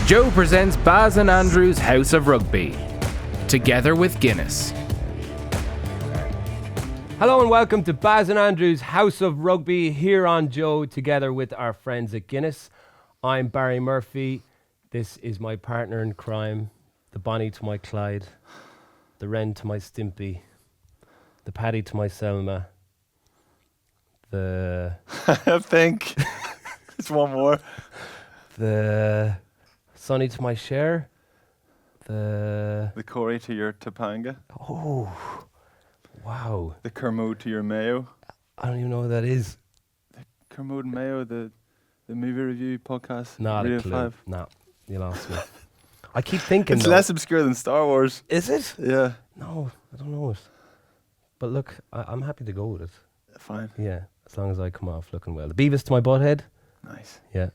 Joe presents Baz and Andrew's House of Rugby, together with Guinness. Hello and welcome to Baz and Andrew's House of Rugby here on Joe, together with our friends at Guinness. I'm Barry Murphy. This is my partner in crime, the Bonnie to my Clyde, the Wren to my Stimpy, the Paddy to my Selma, the... I think there's one more. The Sonny to my Cher, the Corey to your Topanga. Oh, wow. The Kermode to your Mayo. I don't even know what that is. The Kermode and Mayo, the movie review podcast. Not Radio a clue. 5. No, you lost me. I keep thinking It's though, less obscure than Star Wars. is it? Yeah. No, I don't know it. But look, I'm happy to go with it. Fine. Yeah, as long as I come off looking well. The Beavis to my butthead. Nice. Yeah,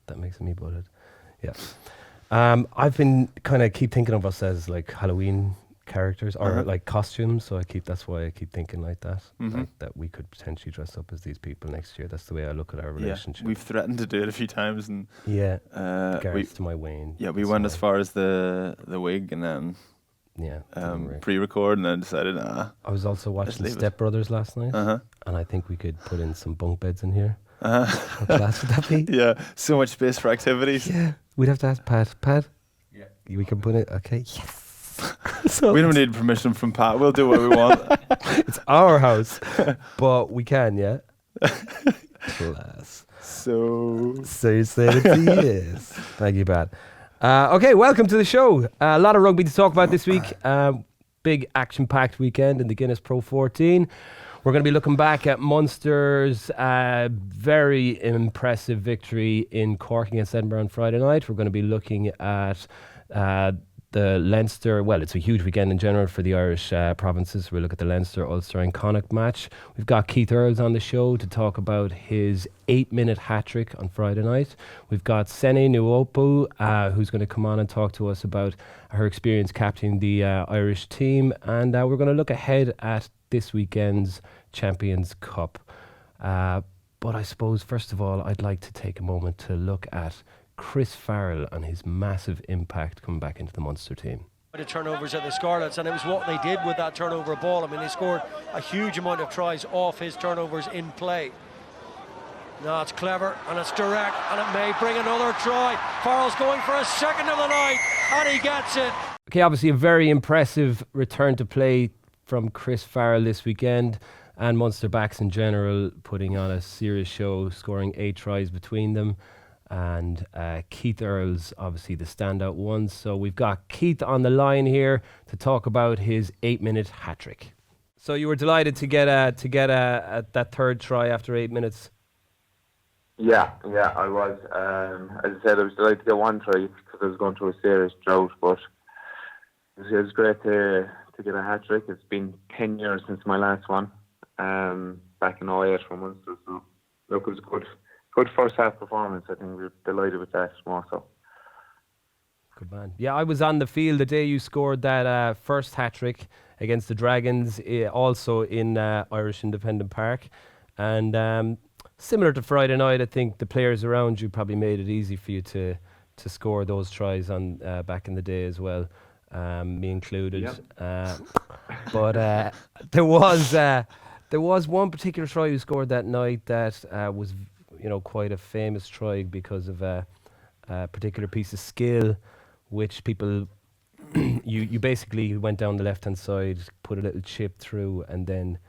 that makes me butthead. Yeah. I've been kind of keep thinking of us as like Halloween characters or like costumes. So that's why I keep thinking like that. Like that we could potentially dress up as these people next year. That's the way I look at our relationship. Yeah, we've threatened to do it a few times, and Gareth to my Wayne. Yeah, we went as far as the wig, and then pre-record, and then decided, I was also watching Step Brothers last night, and I think we could put in some bunk beds in here. How class would that be? Yeah, so much space for activities. Yeah, we'd have to ask Pat. Pat? Yeah. We can put it, okay? Yes! So we don't need permission from Pat. We'll do what we want. It's our house, but we can, yeah? Class. So you said it's yes. Thank you, Pat. Okay, welcome to the show. A lot of rugby to talk about this week. Big action-packed weekend in the Guinness Pro 14. We're going to be looking back at Munster's very impressive victory in Cork against Edinburgh on Friday night. We're going to be looking at the Leinster, well, it's a huge weekend in general for the Irish provinces. We'll look at the Leinster, Ulster and Connacht match. We've got Keith Earls on the show to talk about his 8-minute hat-trick on Friday night. We've got Sene Naoupu, who's going to come on and talk to us about her experience captaining the Irish team. And we're going to look ahead at this weekend's Champions Cup. But I suppose, first of all, I'd like to take a moment to look at Chris Farrell and his massive impact coming back into the Munster team. The turnovers at the Scarlets, and it was what they did with that turnover ball. I mean, they scored a huge amount of tries off his turnovers in play. Now it's clever and it's direct, and it may bring another try. Farrell's going for a second of the night, and he gets it. Okay, obviously a very impressive return to play from Chris Farrell this weekend, and Munster backs in general putting on a serious show, scoring 8 tries between them. And Keith Earls, obviously the standout one. So we've got Keith on the line here to talk about his 8-minute hat-trick. So you were delighted to get that third try after 8 minutes. Yeah, I was. As I said, I was delighted to get one try because I was going through a serious drought. But it was great to get a hat-trick. It's been 10 years since my last one, back in 08 for Munster. So look, it was good first half performance. I think we were delighted with that more so. Good man. Yeah, I was on the field the day you scored that first hat-trick against the Dragons, also in Irish Independent Park. And similar to Friday night, I think the players around you probably made it easy for you to score those tries on back in the day as well, me included. Yep. But there was one particular try you scored that night that was quite a famous try because of a particular piece of skill, which people, you basically went down the left-hand side, put a little chip through, and then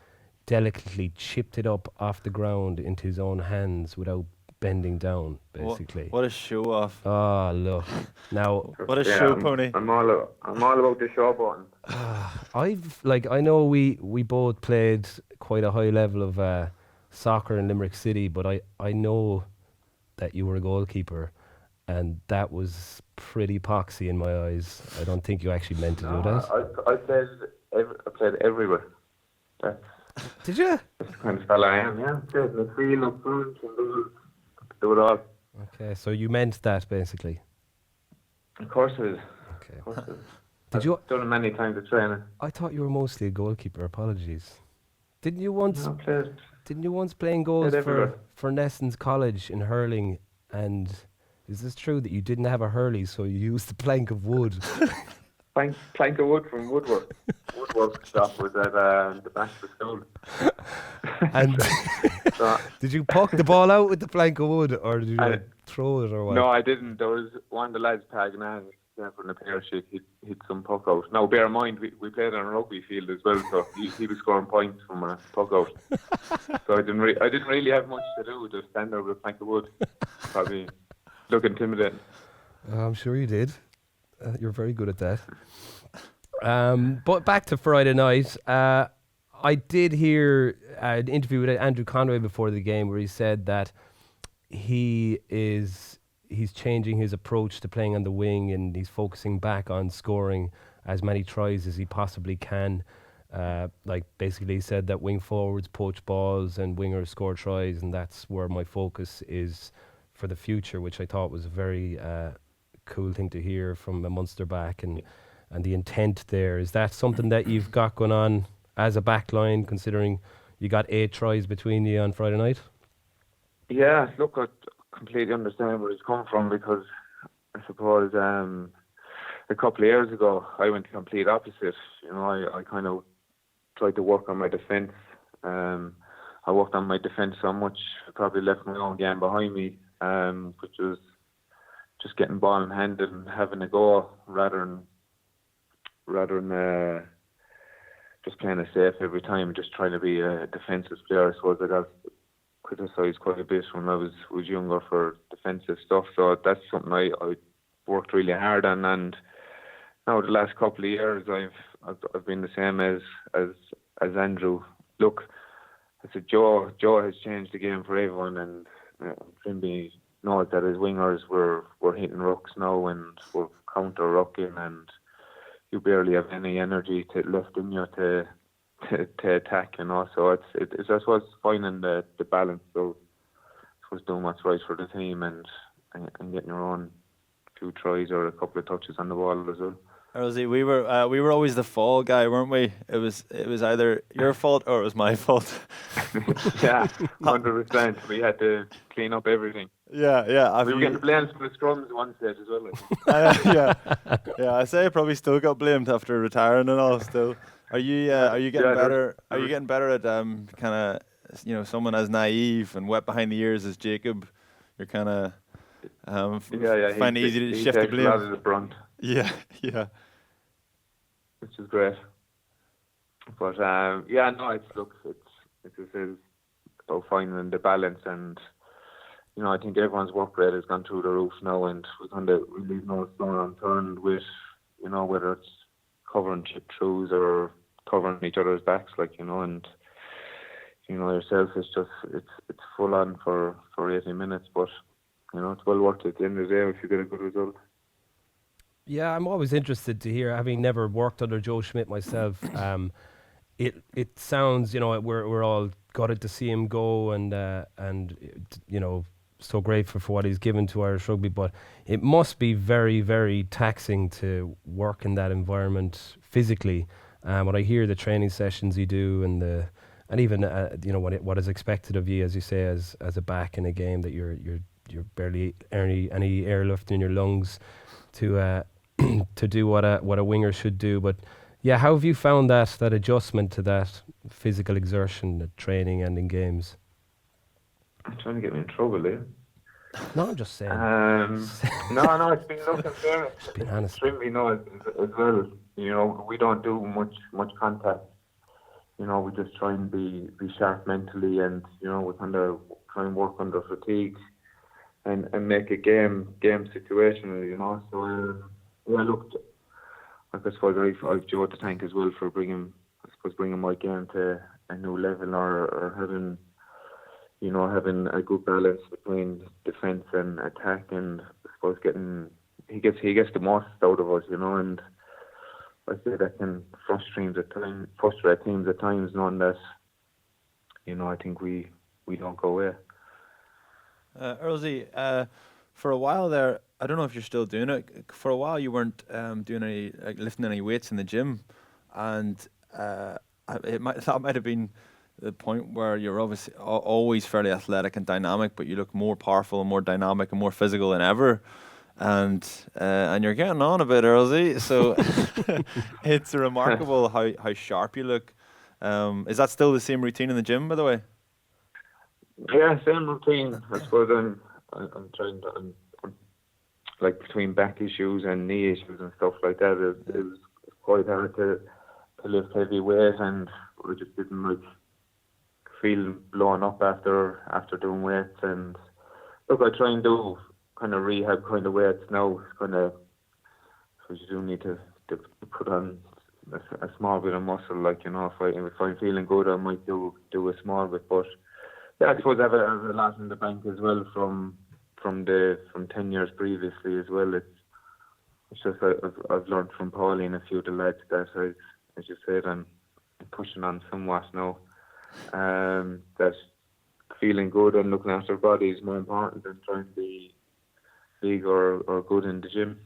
delicately chipped it up off the ground into his own hands without bending down, basically. What a show-off. Oh, look. Now, what a show pony. I'm all about the show button. I know we both played quite a high level of soccer in Limerick City, but I know that you were a goalkeeper, and that was pretty poxy in my eyes. I don't think you actually meant to do that. I played everywhere. Did you? That's the kind of fella I am, yeah. Played in the field, up front, and do it all. Okay, so you meant that, basically. Of course it is. Okay. Of course it is. Did you? I've done it many times at training. I thought you were mostly a goalkeeper. Apologies. Didn't you once playing goals for Nessens College in hurling, and Is this true that you didn't have a hurley, so you used the plank of wood? Plank of wood from woodwork shop was at the back of the school. And So, did you puck the ball out with the plank of wood, or did you throw it, or what? no, I didn't. There was one of the lads tagging on from the pair sheet. He hit some puck out. Now, bear in mind, we played on a rugby field as well, so he was scoring points from a puck out. So I didn't really have much to do. Just stand there with a plank of wood. Probably look intimidating. I'm sure you did. You're very good at that. But back to Friday night. I did hear an interview with Andrew Conway before the game where he said that he's changing his approach to playing on the wing, and he's focusing back on scoring as many tries as he possibly can. Like basically he said that wing forwards poach balls and wingers score tries, and that's where my focus is for the future, which I thought was a very cool thing to hear from a Munster back, and the intent there. Is that something that you've got going on as a back line, considering you got 8 tries between you on Friday night? Yeah, look, I completely understand where he's come from, because I suppose a couple of years ago I went the complete opposite. You know, I kind of tried to work on my defence. I worked on my defence so much, I probably left my own game behind me, which was just getting ball in hand and having a go rather than just playing it safe every time, just trying to be a defensive player. I suppose I got criticised quite a bit when I was younger for defensive stuff. So that's something I worked really hard on. And now the last couple of years, I've been the same as Andrew. Look, I said Joe has changed the game for everyone, and Trimble knows that his wingers were hitting rucks now, and we're counter rucking, and you barely have any energy left in you to attack, you know. So it's I suppose finding the balance. So I suppose doing what's right for the team and getting your own few tries or a couple of touches on the ball as well. Rosie, we were always the fall guy, weren't we? It was either your fault or it was my fault. Yeah, 100%. We had to clean up everything. Yeah. We were getting blamed for the scrums at one stage as well, I think. Yeah. I say I probably still got blamed after retiring and all. Still, are you getting better? Are you getting better at kind of someone as naive and wet behind the ears as Jacob? You're kind of find it easy to shift the blame. He takes a lot of the brunt. Yeah. Which is great. But it's about finding the balance, and I think everyone's work rate has gone through the roof now, and we kind of leave no stone unturned with whether it's covering chip throughs or covering each other's backs, and yourself, it's full on for 80 minutes, but it's well worth it at the end of the day if you get a good result. Yeah, I'm always interested to hear, having never worked under Joe Schmidt myself. It sounds, we're all gutted to see him go, and so grateful for what he's given to Irish rugby. But it must be very, very taxing to work in that environment physically. When I hear the training sessions you do, and even what is expected of you, as you say, as a back in a game, that you're barely any airlift in your lungs to do what a winger should do. But yeah, how have you found that adjustment to that physical exertion at training and in games? I'm trying to get me in trouble, eh? No, I'm just saying. No, it's been looking fair. Just being honest. Extremely as well. We don't do much contact. We just try and be sharp mentally, and we kind of try and work under fatigue and make a game situational. So look, I suppose I've Joe to thank as well for bringing my game to a new level, or having a good balance between defence and attack, and I suppose he gets the most out of us, and I say that can frustrate teams at times, knowing that I think we don't go away. Earlsy, for a while there, I don't know if you're still doing it. For a while, you weren't doing lifting any weights in the gym, and that might have been the point where you're obviously always fairly athletic and dynamic, but you look more powerful and more dynamic and more physical than ever. And you're getting on a bit, Earlsy. So it's remarkable how sharp you look. Is that still the same routine in the gym, by the way? Yeah, same routine. I suppose I'm trying to, like between back issues and knee issues and stuff like that. It was quite hard to lift heavy weight, and I just didn't like feel blown up after doing weights. And look, I try and do kind of rehab kind of weights now. It's kind of, so you do need to put on a small bit of muscle. Like, you know, if I'm feeling good, I might do a small bit. But yeah, I suppose I have a lot in the bank as well from 10 years previously as well. It's just I've learned from Pauline, a few of the lads, that as you said, I'm pushing on somewhat now. That feeling good and looking after body is more important than trying to be big or good in the gym.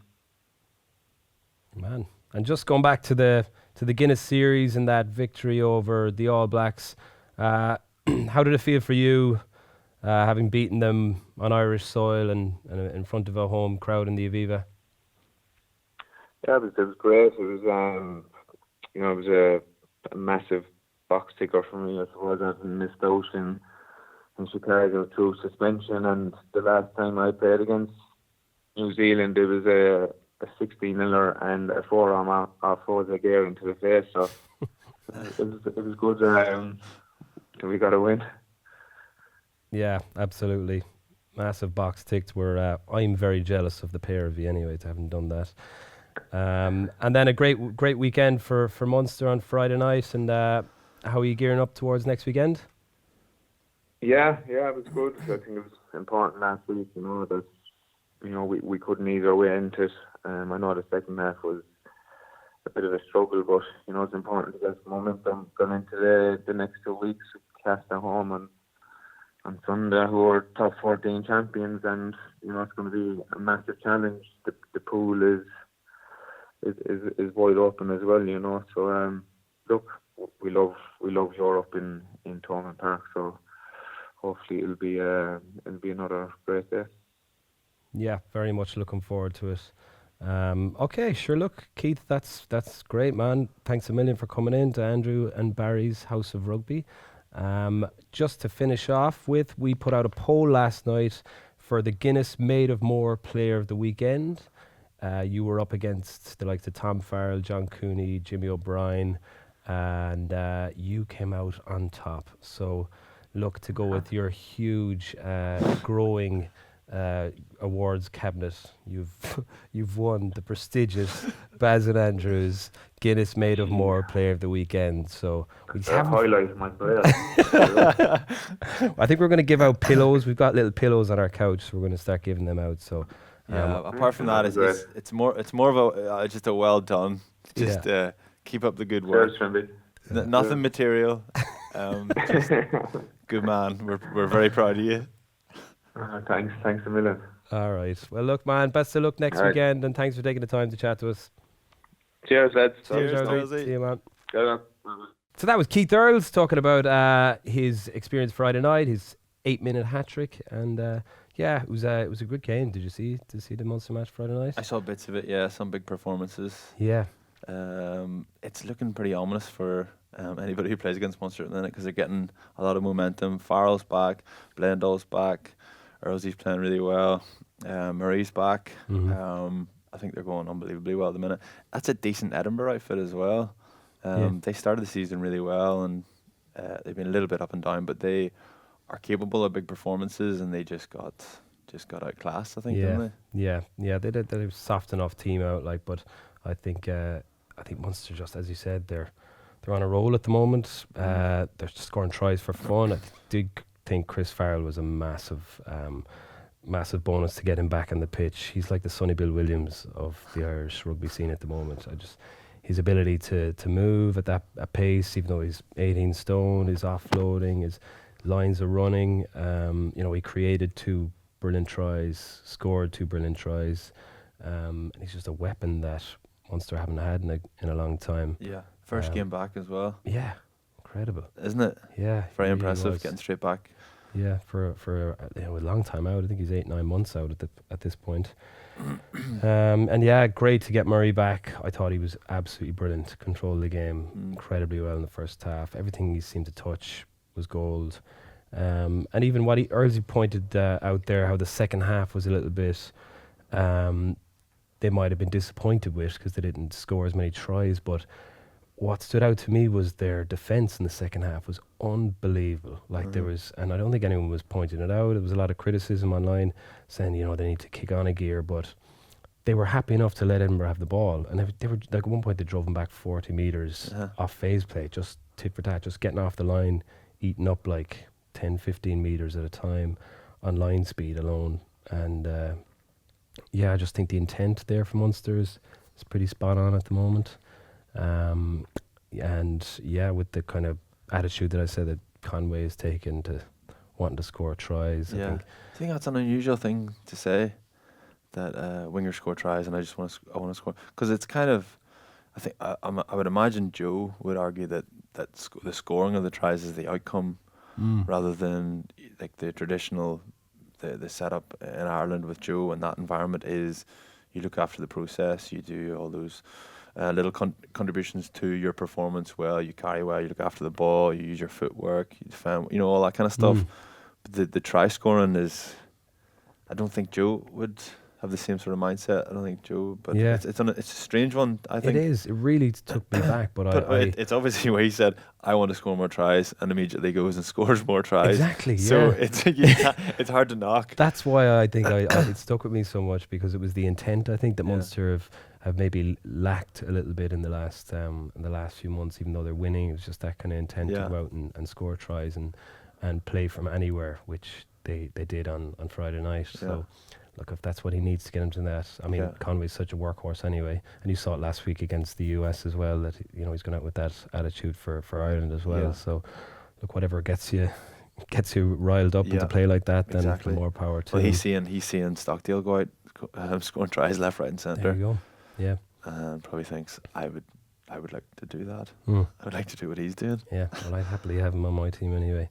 Man, and just going back to the Guinness series and that victory over the All Blacks, how did it feel for you, having beaten them on Irish soil and in front of a home crowd in the Aviva? Yeah, it was great. It was it was a massive box ticker for me. I suppose I hadn't missed out in Chicago through suspension, and the last time I played against New Zealand, it was a 16-0 and a forearm off Jose Guerra into the face. So it was good. We got a win. Yeah, absolutely. Massive box ticked. I'm very jealous of the pair of you anyway to having done that. And then a great weekend for Munster on Friday night. And how are you gearing up towards next weekend? Yeah, it was good. I think it was important last week, that we couldn't ease our way into it. I know the second half was a bit of a struggle, but it's important to get some momentum going into the next 2 weeks. Cast at home on Sunday, who are top 14 champions, and it's going to be a massive challenge. The pool is wide open as well, So look, we love Europe in Thomond Park, so hopefully it'll be another great day. Yeah, very much looking forward to it. Okay, sure. Look, Keith, that's great, man. Thanks a million for coming in to Andrew and Barry's House of Rugby. Just to finish off with, we put out a poll last night for the Guinness Made of More Player of the Weekend. You were up against the likes of Tom Farrell, John Cooney, Jimmy O'Brien, and you came out on top. So look, to go with your huge growing awards cabinet, you've won the prestigious Baz and Andrews Guinness Made of More Player of the Weekend. So we highlight my player. I think we're going to give out pillows. We've got little pillows on our couch, so we're going to start giving them out. So apart from that, it's more of a just a well done. Just keep up the good work. Nothing material. Just good man. We're very proud of you. Thanks a million. All right. Well, look, man, best of luck next weekend, and thanks for taking the time to chat to us. Cheers, lads. Cheers, see you, man. Good luck. So that was Keith Earls talking about his experience Friday night, his 8-minute hat trick, and it was a good game. Did you see the Munster match Friday night? I saw bits of it. Yeah, some big performances. Yeah. It's looking pretty ominous for anybody who plays against Munster at the minute, because they're getting a lot of momentum. Farrell's back, Blendall's back, Earlsy's playing really well, Murray's back. Mm-hmm. I think they're going unbelievably well at the minute. That's a decent Edinburgh outfit as well. They started the season really well, and they've been a little bit up and down, but they are capable of big performances, and they just got outclassed, I think, didn't they? Yeah, they did. They were a soft enough team out, but I think Munster, just as you said, they're on a roll at the moment. They're scoring tries for fun. I did think Chris Farrell was a massive bonus to get him back on the pitch. He's like the Sonny Bill Williams of the Irish rugby scene at the moment. His ability to move at that pace, even though he's 18 stone, his offloading, his lines of running. He created 2 brilliant tries, scored 2 brilliant tries, and he's just a weapon that Munster haven't had in a long time. Yeah, first game back as well. Yeah, incredible, isn't it? Yeah, Very he really impressive, was. getting straight back. Yeah, for a long time out. I think he's 8-9 months out at this point. And yeah, great to get Murray back. I thought he was absolutely brilliant to control the game incredibly well in the first half. Everything he seemed to touch was gold. And even what Earls pointed out there, how the second half was a little bit, they might have been disappointed with because they didn't score as many tries. But what stood out to me was their defence in the second half was unbelievable. Like there was, and I don't think anyone was pointing it out. There was a lot of criticism online saying, they need to kick on a gear, but they were happy enough to let Edinburgh have the ball. And they were, like, at one point they drove them back 40 metres off phase play, just tit for tat, just getting off the line, eating up like 10, 15 metres at a time on line speed alone. And I just think the intent there for Munster is pretty spot on at the moment. And yeah, with the kind of attitude that I said that Conway has taken to wanting to score tries, I think that's an unusual thing to say, that wingers score tries and I want to score, because it's kind of, I think I would imagine Joe would argue that the scoring of the tries is the outcome rather than like the traditional the setup in Ireland with Joe and that environment is you look after the process, you do all those little contributions to your performance well, you carry well, you look after the ball, you use your footwork, you defend, all that kind of stuff. But the try scoring is, I don't think Joe would have the same sort of mindset. I don't think Joe, but it's a strange one, I think. It is. It really took me back, but it's obviously where he said, I want to score more tries, and immediately goes and scores more tries. Exactly, So it's hard to knock. That's why I think it stuck with me so much, because it was the intent, I think, that Munster have maybe lacked a little bit in the last few months, even though they're winning. It was just that kind of intent to go out and score tries and play from anywhere, which they did on Friday night. So look, if that's what he needs to get him to that. I mean, Conway's such a workhorse anyway, and you saw it last week against the US as well, that he's going out with that attitude for Ireland as well. So look, whatever gets you riled up into play like that, then the more power to him. He's seeing Stockdale go out scoring tries left, right and centre. There you go. Yeah. And probably thinks, I would like to do that. I would like to do what he's doing. Yeah, well, I'd happily have him on my team anyway.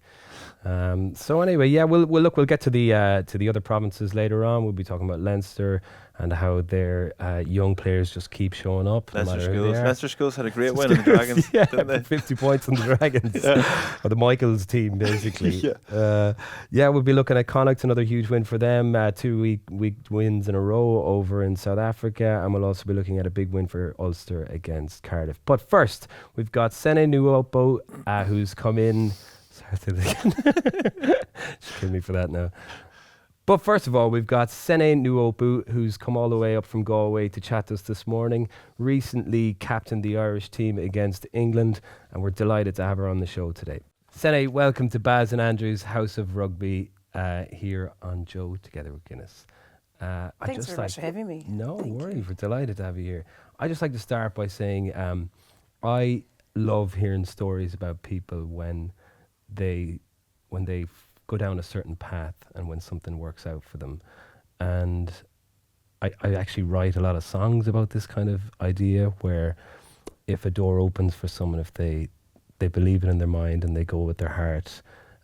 So anyway, we'll get to the other provinces later on. We'll be talking about Leinster and how their young players just keep showing up. Leinster Schools had a great win on the Dragons, didn't they? 50 points on the Dragons, or the Michaels team, basically. We'll be looking at Connacht, another huge win for them. 2 week wins in a row over in South Africa, and we'll also be looking at a big win for Ulster against Cardiff. But first, we've got Sene Naoupu, who's come in. Sorry, just kill me for that now. But first of all, we've got Sene Naoupu, who's come all the way up from Galway to chat to us this morning. Recently captained the Irish team against England, and we're delighted to have her on the show today. Sene, welcome to Baz and Andrew's House of Rugby here on Joe Together with Guinness. Thanks very much for having me. No worries, we're delighted to have you here. I'd just like to start by saying I love hearing stories about people when they go down a certain path and when something works out for them. And I actually write a lot of songs about this kind of idea, where if a door opens for someone, if they believe it in their mind and they go with their heart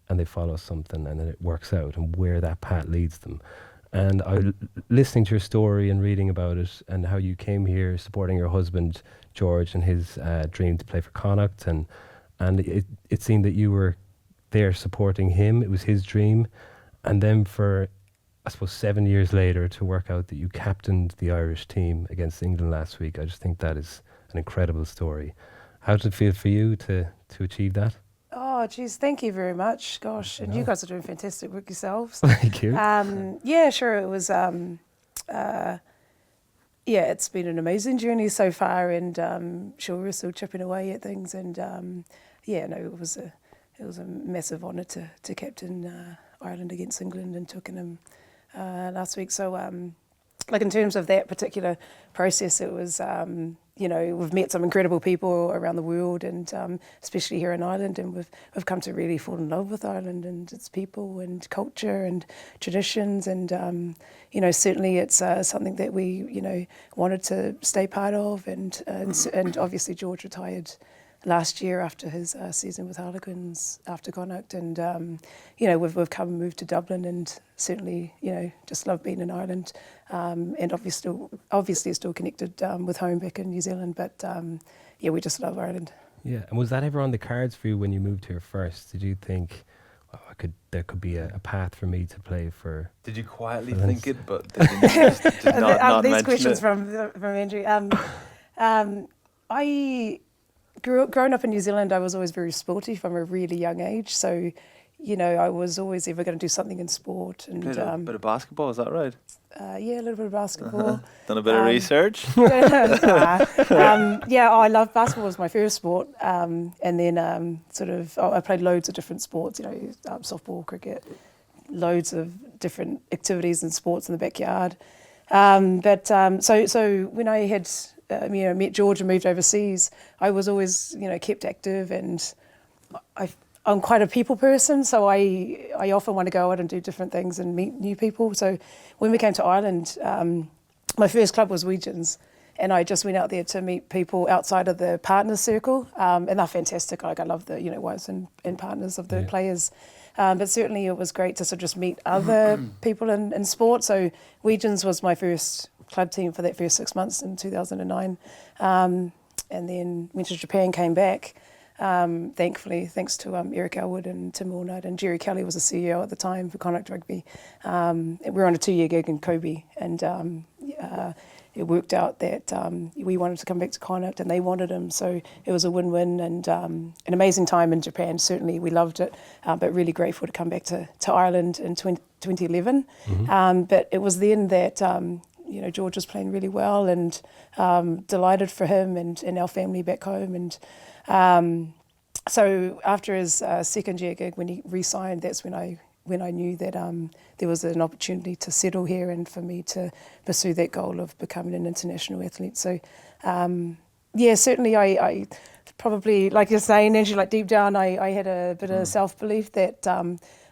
and they follow something and then it works out, and where that path leads them. And listening to your story and reading about it and how you came here supporting your husband George and his dream to play for Connacht, and it seemed that you were there supporting him. It was his dream. And then for, I suppose, 7 years later to work out that you captained the Irish team against England last week. I just think that is an incredible story. How did it feel for you to achieve that? Oh, geez, thank you very much. Gosh, and you guys are doing fantastic work yourselves. Thank you. Sure. It was, it's been an amazing journey so far, and sure, we're still chipping away at things, and it was a massive honour to captain Ireland against England and took them last week. So, in terms of that particular process, it was, we've met some incredible people around the world, and especially here in Ireland, and we've come to really fall in love with Ireland and its people and culture and traditions, and certainly it's something that we wanted to stay part of, and obviously George retired last year after his season with Harlequins after Connacht, and you know, we've come and moved to Dublin, and certainly, you know, just love being in Ireland, and obviously still connected with home back in New Zealand, but yeah, we just love Ireland. Yeah, and was that ever on the cards for you when you moved here first? Did you think, oh, there could be a path for me to play for? Did you quietly think it, but did you just not These mention questions it? from Andrew. I growing up in New Zealand, I was always very sporty from a really young age. So, you know, I was always ever going to do something in sport. And Played a bit of basketball, is that right? yeah, a little bit of basketball. Done a bit of research? Yeah, I loved basketball was my first sport. And then I played loads of different sports, you know, softball, cricket, loads of different activities and sports in the backyard. So when I had met George and moved overseas, I was always, you know, kept active, and I'm quite a people person, so I often want to go out and do different things and meet new people. So when we came to Ireland, my first club was Weegens, and I just went out there to meet people outside of the partners circle, and they're fantastic. Like, I love the, you know, wives and partners of the players. But certainly it was great to sort of just meet other people in sport. So Weegens was my first club team for that first 6 months in 2009. And then went to Japan, came back, thankfully, thanks to Eric Elwood and Tim Allnight, and Jerry Kelly was the CEO at the time for Connacht Rugby. We were on a 2-year gig in Kobe, and it worked out that we wanted to come back to Connacht and they wanted him, so it was a win-win, and an amazing time in Japan. Certainly we loved it, but really grateful to come back to Ireland in 2011. But it was then that you know, George was playing really well, and delighted for him and our family back home. And so after his second year gig, when he re-signed, that's when I knew that there was an opportunity to settle here and for me to pursue that goal of becoming an international athlete. So, yeah, certainly I probably, like you're saying, Angie, like deep down, I had a bit of self-belief that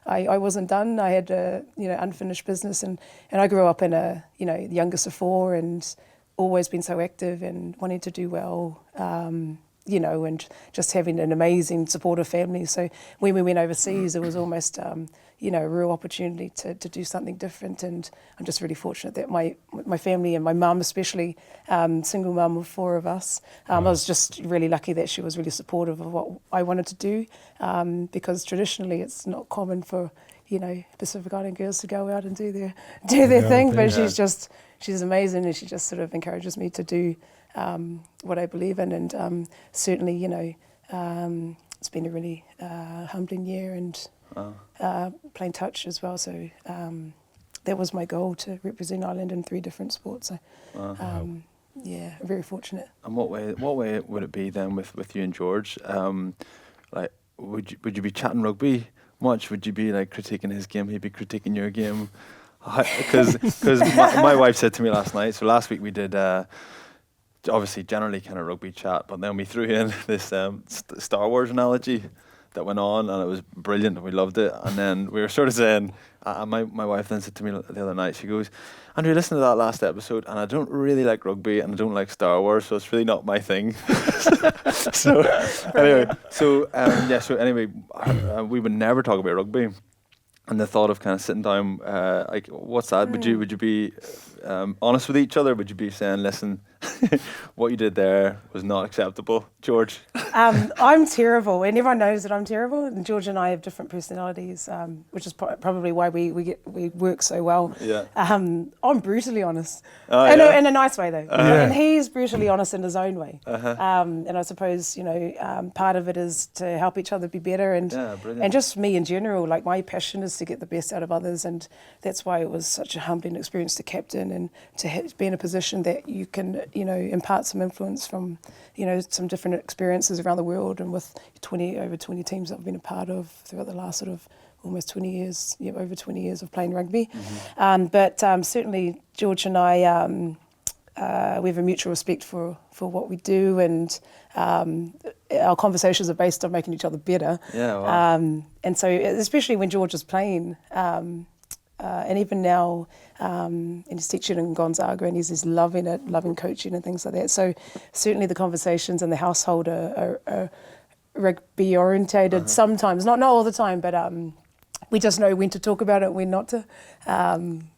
I wasn't done. I had a, you know, unfinished business, and I grew up in a, you know, the youngest of four, and always been so active and wanting to do well. You know, and just having an amazing supportive family. So when we went overseas, it was almost, you know, a real opportunity to do something different. And I'm just really fortunate that my family and my mum especially, single mum of 4 of us, I was just really lucky that she was really supportive of what I wanted to do, because traditionally it's not common for, you know, Pacific Island girls to go out and do their thing. But she's amazing, and she just sort of encourages me to do what I believe in, and certainly, you know, it's been a really humbling year, and playing touch as well. So that was my goal, to represent Ireland in 3 different sports. So yeah, very fortunate. And what way would it be then with you and George? Like, would you be chatting rugby much? Would you be like critiquing his game? He'd be critiquing your game? Because my wife said to me last night. So last week we did. Obviously generally kind of rugby chat, but then we threw in this Star Wars analogy that went on, and it was brilliant and we loved it. And then we were sort of saying, my wife then said to me the other night, she goes, Andrew, listen to that last episode, and I don't really like rugby and I don't like Star Wars, so it's really not my thing. So anyway, we would never talk about rugby. And the thought of kind of sitting down, like, what's that? Would you be honest with each other? Would you be saying, listen, what you did there was not acceptable, George? I'm terrible, and everyone knows that I'm terrible. And George and I have different personalities, which is probably why we work so well. Yeah. I'm brutally honest, yeah. in a nice way though, and he's brutally honest in his own way. And I suppose, you know, part of it is to help each other be better, and just me in general. Like, my passion is to get the best out of others, and that's why it was such a humbling experience to captain and to be in a position that you can, you know, impart some influence from, you know, some different experiences around the world, and with over 20 teams that I've been a part of throughout the last sort of almost 20 years, over 20 years of playing rugby. But certainly George and I, we have a mutual respect for what we do, and our conversations are based on making each other better. Yeah, wow. And so, especially when George is playing, and even now, and he's teaching in Gonzaga, and he's loving it, loving coaching and things like that. So certainly the conversations in the household are rugby orientated sometimes, not all the time, but we just know when to talk about it, when not to, and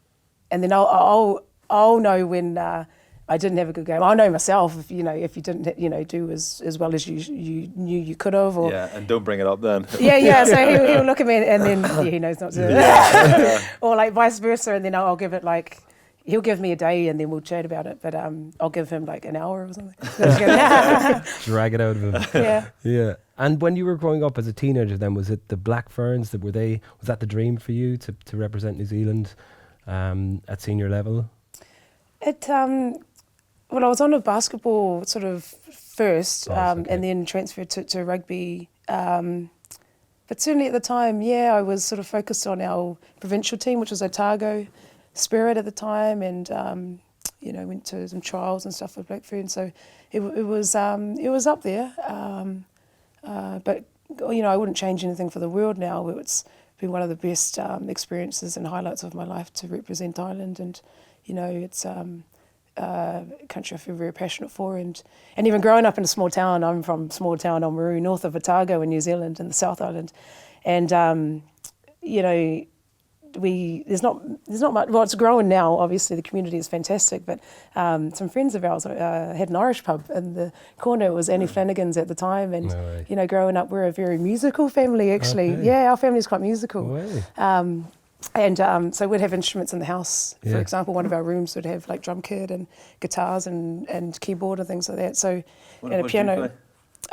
then I'll know when I didn't have a good game. I know myself if you didn't do as well as you knew you could have, or and don't bring it up then. So he'll look at me and then he knows not to, or like vice versa, and then I'll give it like. He'll give me a day and then we'll chat about it, but I'll give him like an hour or something. Drag it out of him. Yeah. And when you were growing up as a teenager, then was it the Black Ferns was that the dream for you to represent New Zealand at senior level? Well, I was on a basketball sort of first, okay. and then transferred to rugby. But certainly at the time, I was sort of focused on our provincial team, which was Otago Spirit at the time, and went to some trials and stuff with Black Fern. So it was up there. But I wouldn't change anything for the world now. It's been one of the best experiences and highlights of my life to represent Ireland, and it's a country I feel very passionate for, and even growing up in a small town. I'm from a small town on Maru, north of Otago in New Zealand, in the South Island, and there's not much. Well, it's growing now. Obviously, the community is fantastic. But some friends of ours had an Irish pub in the corner. It was Annie Flanagan's at the time, and growing up, we're a very musical family. Actually, our family's quite musical. So we'd have instruments in the house. For example, one of our rooms would have like drum kit and guitars and keyboard and things like that. So and a piano.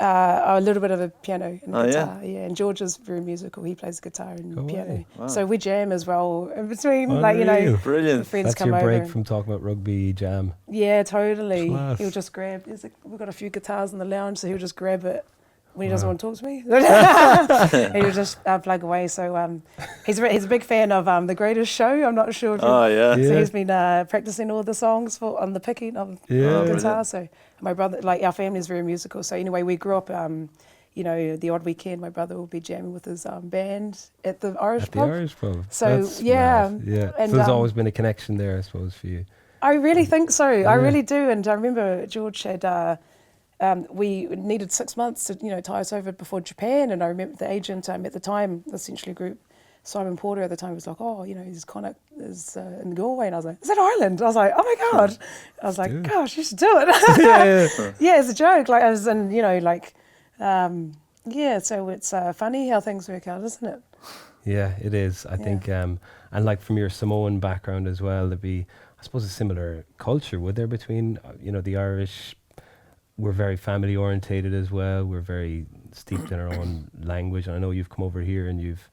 A little bit of a piano and guitar, and George is very musical. He plays guitar and piano. Wow. So we jam as well in between, brilliant. Friends That's come your over. break from talking about rugby jam. Yeah, totally. Class. He'll just grab. We've got a few guitars in the lounge, so he'll just grab it when he doesn't want to talk to me. And he'll just plug away. So he's a big fan of The Greatest Show. I'm not sure if So he's been practicing all the songs on the picking of the guitar. So my brother, our family is very musical. So anyway, we grew up, the odd weekend, my brother will be jamming with his band at the Irish pub. The Irish pub. So That's mad. And so there's always been a connection there, I suppose, for you. I really think so. I really do. And I remember George had. We needed 6 months to tie us over before Japan, and I remember the agent at the time, Essentially Group, Simon Porter at the time was like, his Connacht is in Galway, and I was like, is that Ireland? I was like, oh my god! I was like, gosh, you should do it. It's a joke, So it's funny how things work out, isn't it? Yeah, it is. I think, and like from your Samoan background as well, there'd be, I suppose, a similar culture, would there, between the Irish. We're very family orientated as well. We're very steeped in our own language. And I know you've come over here and you've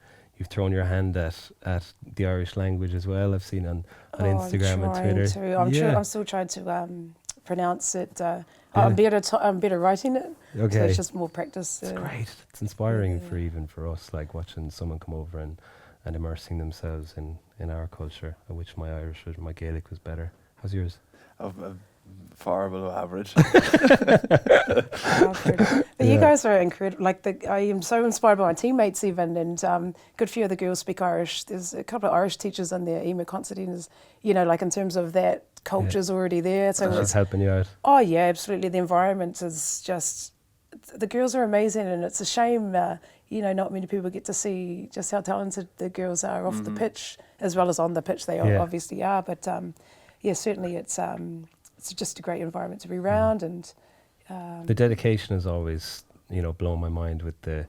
thrown your hand at the Irish language as well. I've seen on Instagram and Twitter. I'm still trying to pronounce it. I'm better writing it. Okay. So it's just more practice. It's great. It's inspiring for us, like watching someone come over and immersing themselves in our culture. I wish my Irish or my Gaelic was better. How's yours? Far below average. But you guys are incredible. I am so inspired by my teammates even, and good few of the girls speak Irish. There's a couple of Irish teachers in there. Emma Constantine is, in terms of that culture's already there. So it's helping you out. Oh yeah, absolutely. The environment is just, the girls are amazing, and it's a shame, not many people get to see just how talented the girls are off the pitch as well as on the pitch. They obviously are, but certainly it's just a great environment to be around, and the dedication is always blown my mind with the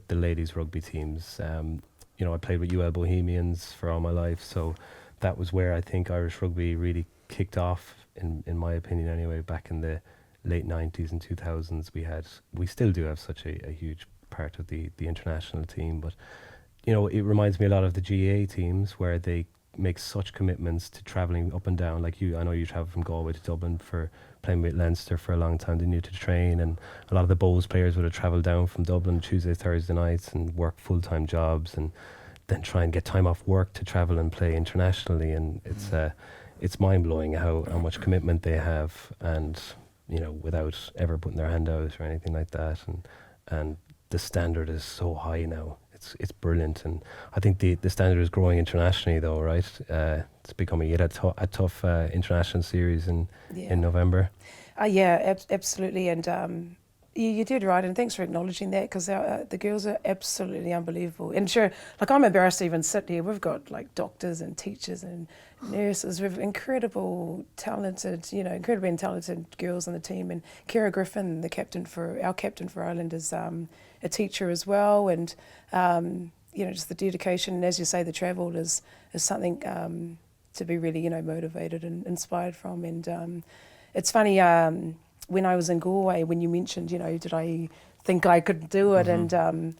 ladies rugby teams. I played with UL Bohemians for all my life, so that was where I think Irish rugby really kicked off, in my opinion anyway. Back in the late 90s and 2000s, we still do have such a huge part of the international team, but it reminds me a lot of the GA teams, where they make such commitments to travelling up and down. Like I know you travelled from Galway to Dublin for playing with Leinster for a long time, didn't you, to train, and a lot of the Bows players would have travelled down from Dublin Tuesday, Thursday nights and work full-time jobs, and then try and get time off work to travel and play internationally, and it's mind-blowing how much commitment they have, and without ever putting their hand out or anything like that, and the standard is so high now, it's brilliant, and I think the standard is growing internationally though, right? It's becoming a tough international series in November. Absolutely, and you did right, and thanks for acknowledging that, because the girls are absolutely unbelievable. And sure, like, I'm embarrassed to even sit here. We've got like doctors and teachers and nurses. We've incredibly talented girls on the team. And Kira Griffin, our captain for Ireland, is a teacher as well. And just the dedication, and as you say, the travel is something to be really motivated and inspired from. And it's funny. When I was in Galway, when you mentioned, did I think I could do it? And,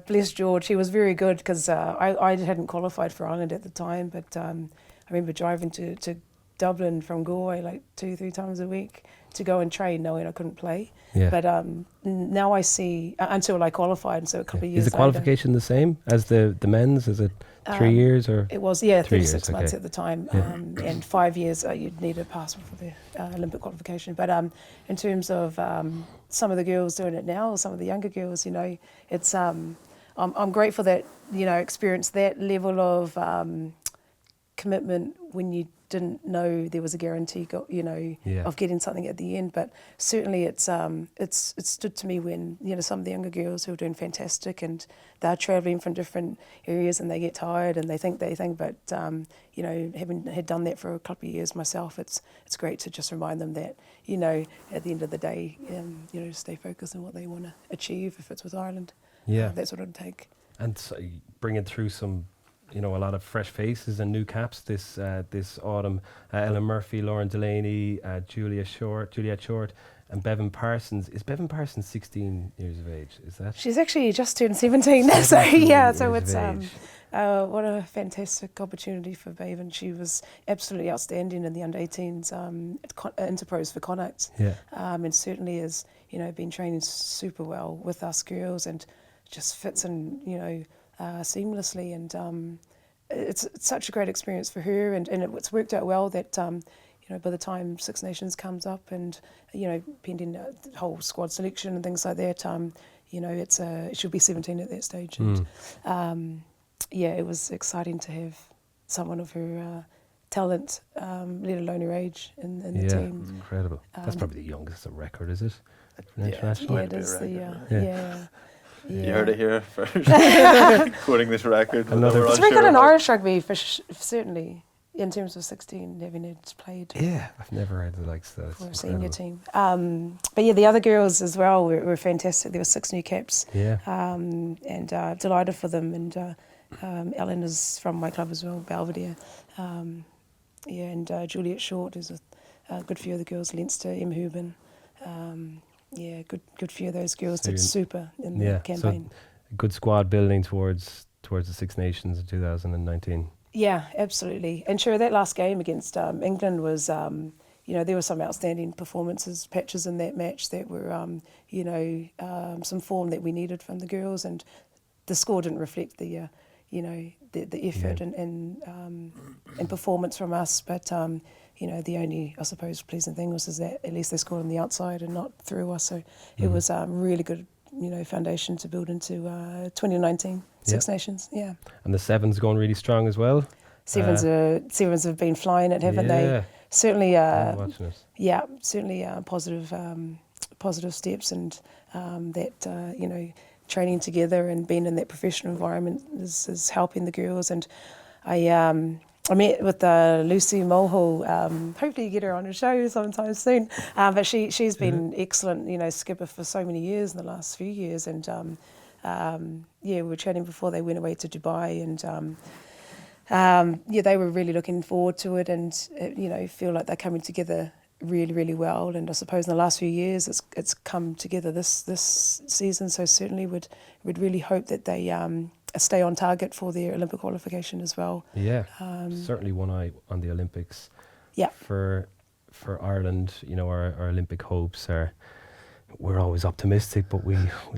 bless George, he was very good, because I hadn't qualified for Ireland at the time, but I remember driving to Dublin from Galway like 2-3 times a week to go and train, knowing I couldn't play. Yeah. But now I see, until I qualified, and so a couple of years later. Is the qualification the same as the men's? Is it 3 years or? It was, 36 months at the time, and 5 years you'd need a passport for the Olympic qualification. But in terms of some of the girls doing it now, or some of the younger girls, it's I'm grateful that experienced that level of commitment when you didn't know there was a guarantee, of getting something at the end. But certainly it's stood to me when some of the younger girls who are doing fantastic, and they're travelling from different areas, and they get tired and they think, but having had done that for a couple of years myself, it's great to just remind them that at the end of the day, stay focused on what they want to achieve. If it's with Ireland, that's what it'd take. And so bringing through some. A lot of fresh faces and new caps this autumn. Ellen Murphy, Lauren Delaney, Juliet Short, and Bevan Parsons. Is Bevan Parsons 16 years of age? Is that? She's actually just turned 17. So it's what a fantastic opportunity for Bevan. She was absolutely outstanding in the under-18s Interpros for Connacht. And certainly has been training super well with us girls, and just fits in seamlessly, and it's such a great experience for her, and it's worked out well that by the time Six Nations comes up, and pending the whole squad selection and things like that, she'll be 17 at that stage, and it was exciting to have someone of her talent, let alone her age, in the team. It's incredible. That's probably the youngest on record, is it? International? Yeah, it is. You heard it here first. Quoting this record. It's very good in Irish rugby, certainly, in terms of 16, having it played. Yeah, I've never heard the likes of that. For a senior team. But the other girls as well were fantastic. There were 6 new caps. And delighted for them. And Ellen is from my club as well, Belvedere. And Juliet Short is a good few of the girls, Leinster, Hubin. Good few of those girls did super in the campaign. So a good squad building towards the Six Nations in 2019. Yeah, absolutely. And sure, that last game against England was, there were some outstanding patches in that match that were, some form that we needed from the girls, and the score didn't reflect the effort and performance from us, but. The only, I suppose, pleasant thing was that at least they scored on the outside and not through us. So it was a really good, foundation to build into 2019 Six Nations. Yeah. And the Sevens going really strong as well. Sevens have been flying it, haven't they? Certainly. I'm watching it. Yeah, certainly positive steps, and that training together and being in that professional environment is helping the girls. And I met with Lucy Mulhall. Hopefully you get her on a show sometime soon. But she's been excellent, skipper for so many years in the last few years. And we were chatting before they went away to Dubai, and they were really looking forward to it, and feel like they're coming together really, really well. And I suppose in the last few years it's come together this season. So certainly would really hope that they stay on target for their Olympic qualification as well. Yeah, certainly one eye on the Olympics. Yeah. For Ireland, our Olympic hopes we're always optimistic, but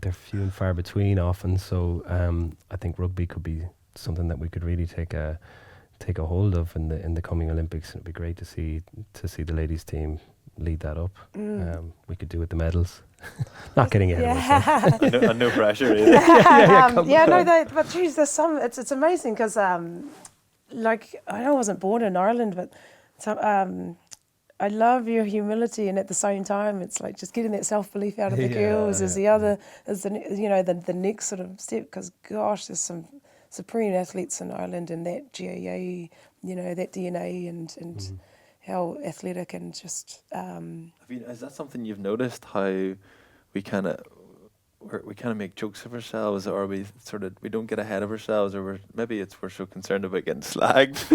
they're few and far between often. So I think rugby could be something that we could really take a hold of in the coming Olympics. It'd be great to see the ladies team lead that up. We could do with the medals. Not getting ahead of myself. And no pressure either. But geez, there's some. It's amazing because like I know I wasn't born in Ireland, but I love your humility, and at the same time, it's like just getting that self-belief out of the girls is the next sort of step. Because gosh, there's some supreme athletes in Ireland, and that JOE, that DNA and how athletic and just. Is that something you've noticed? How we kind of make jokes of ourselves, or we don't get ahead of ourselves, or we're so concerned about getting slagged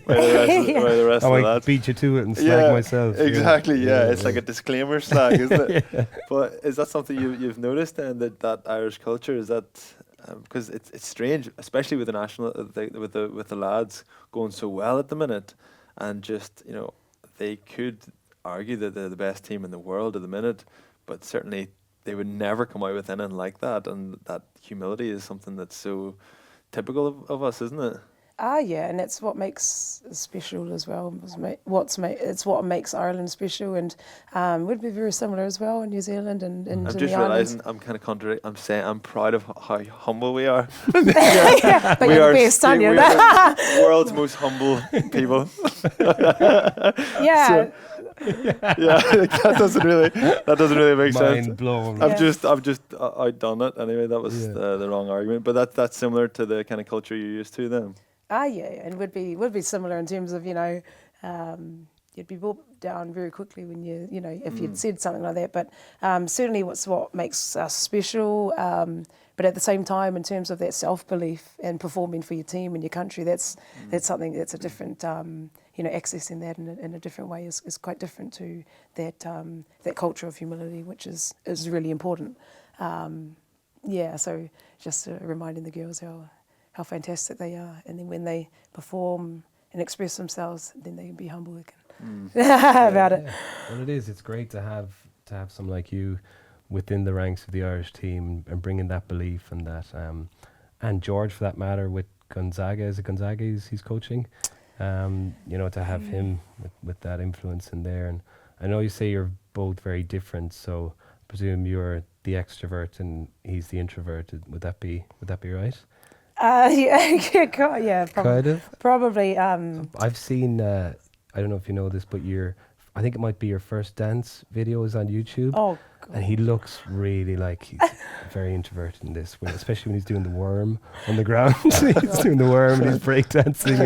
by the rest of I that. beat you to it and slag myself. Exactly. Yeah, it's like a disclaimer slag, isn't it? But is that something you've noticed then, that Irish culture is that? Because it's strange, especially with the national with the lads going so well at the minute, and just they could argue that they're the best team in the world at the minute, but certainly they would never come out with anything like that, and that humility is something that's so typical of us, isn't it? Yeah, and that's what makes us special as well. It's what makes Ireland special, and would be very similar as well in New Zealand and in I'm the just islands. realising I'm kind of contradicting. I'm saying I'm proud of how humble we are. But we you're are the best, aren't you? we are the world's most humble people. Yeah. That doesn't really make sense. Mind blown. I've just outdone it anyway. That was the wrong argument, but that's similar to the kind of culture you're used to then. And would be similar in terms of you'd be brought down very quickly when if you'd said something like that. But certainly, what makes us special. But at the same time, in terms of that self-belief and performing for your team and your country, that's something that's a different. Accessing that in a different way is quite different to that culture of humility, which is really important. So just reminding the girls how fantastic they are, and then when they perform and express themselves, then they can be humble again about it. Well, it's great to have someone like you within the ranks of the Irish team and bringing that belief and that, and George for that matter with Gonzaga. Is it Gonzaga he's coaching? To have him with that influence in there. And I know you say you're both very different, so I presume you're the extrovert and he's the introvert. Would that be right? Probably. I've seen, I don't know if you know this, but I think it might be your first dance video is on YouTube. Oh, God. And he looks really like he's very introverted in this, especially when he's doing the worm on the ground. He's doing the worm and he's breakdancing.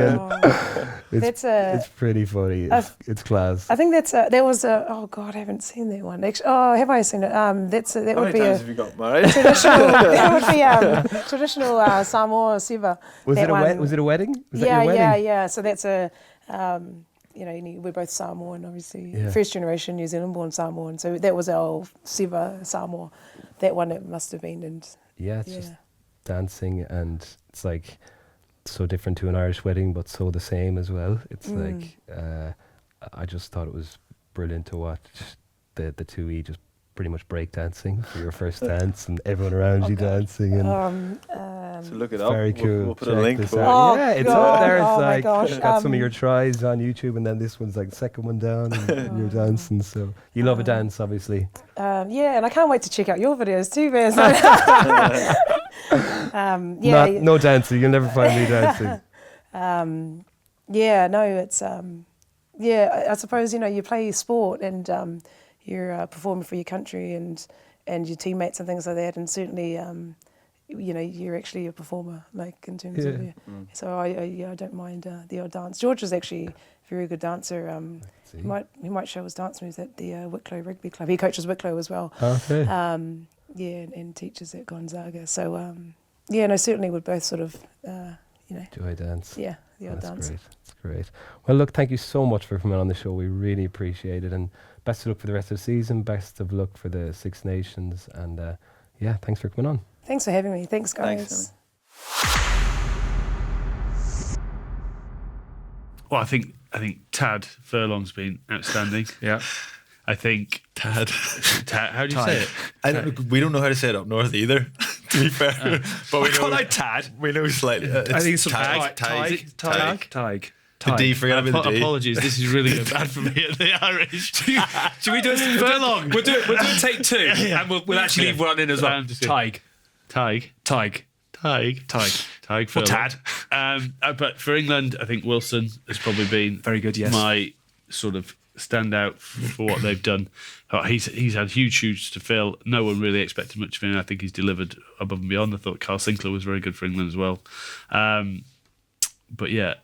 It's pretty funny. It's class. I think that was oh God, I haven't seen that one. Actually, have I seen it? That would be times have you got married? Traditional. That would be traditional Samoa Siva. Was it a wedding? Was that your wedding? Yeah. So that's a. We're both Samoan, obviously, first generation New Zealand born Samoan. So that was our Siva Samoa. That one it must have been, and it's just dancing, and it's like so different to an Irish wedding, but so the same as well. It's like I just thought it was brilliant to watch the two just pretty much break dancing for your first dance, and everyone around you dancing. And so look it up. Very cool. We'll put a link. It's up there. It's my gosh. Got some of your tries on YouTube, and then this one's like the second one down, and you're dancing. So you love a dance, obviously. And I can't wait to check out your videos too, Vaz. No dancing. You'll never find me dancing. It's I suppose you play sport and you're performing for your country and your teammates and things like that, and certainly you're actually a performer, like in terms of so I don't mind the odd dance. George is actually a very good dancer. He might show his dance moves at the Wicklow Rugby Club. He coaches Wicklow as well. Okay. And teaches at Gonzaga. So certainly would both sort of do I dance? Yeah, the odd dance. That's great. Well, look, thank you so much for coming on the show. We really appreciate it, and best of luck for the rest of the season. Best of luck for the Six Nations, and thanks for coming on. Thanks for having me. Thanks, guys. Well, I think Tad Furlong's been outstanding. Yeah. I think Tad. How do you say it? We don't know how to say it up north either, to be fair. But we know Tad. We know slightly. I think it's Tig. The D, forget about the D. Apologies, this is really bad for me at the Irish. Should we do it furlong? We'll do it take two, and we'll actually leave one in as well. Tig. Or Furlong. Tad. But for England, I think Wilson has probably been very good. Yes, my sort of standout for what they've done. He's had huge shoes to fill. No one really expected much of him. I think he's delivered above and beyond. I thought Carl Sinclair was very good for England as well. But yeah.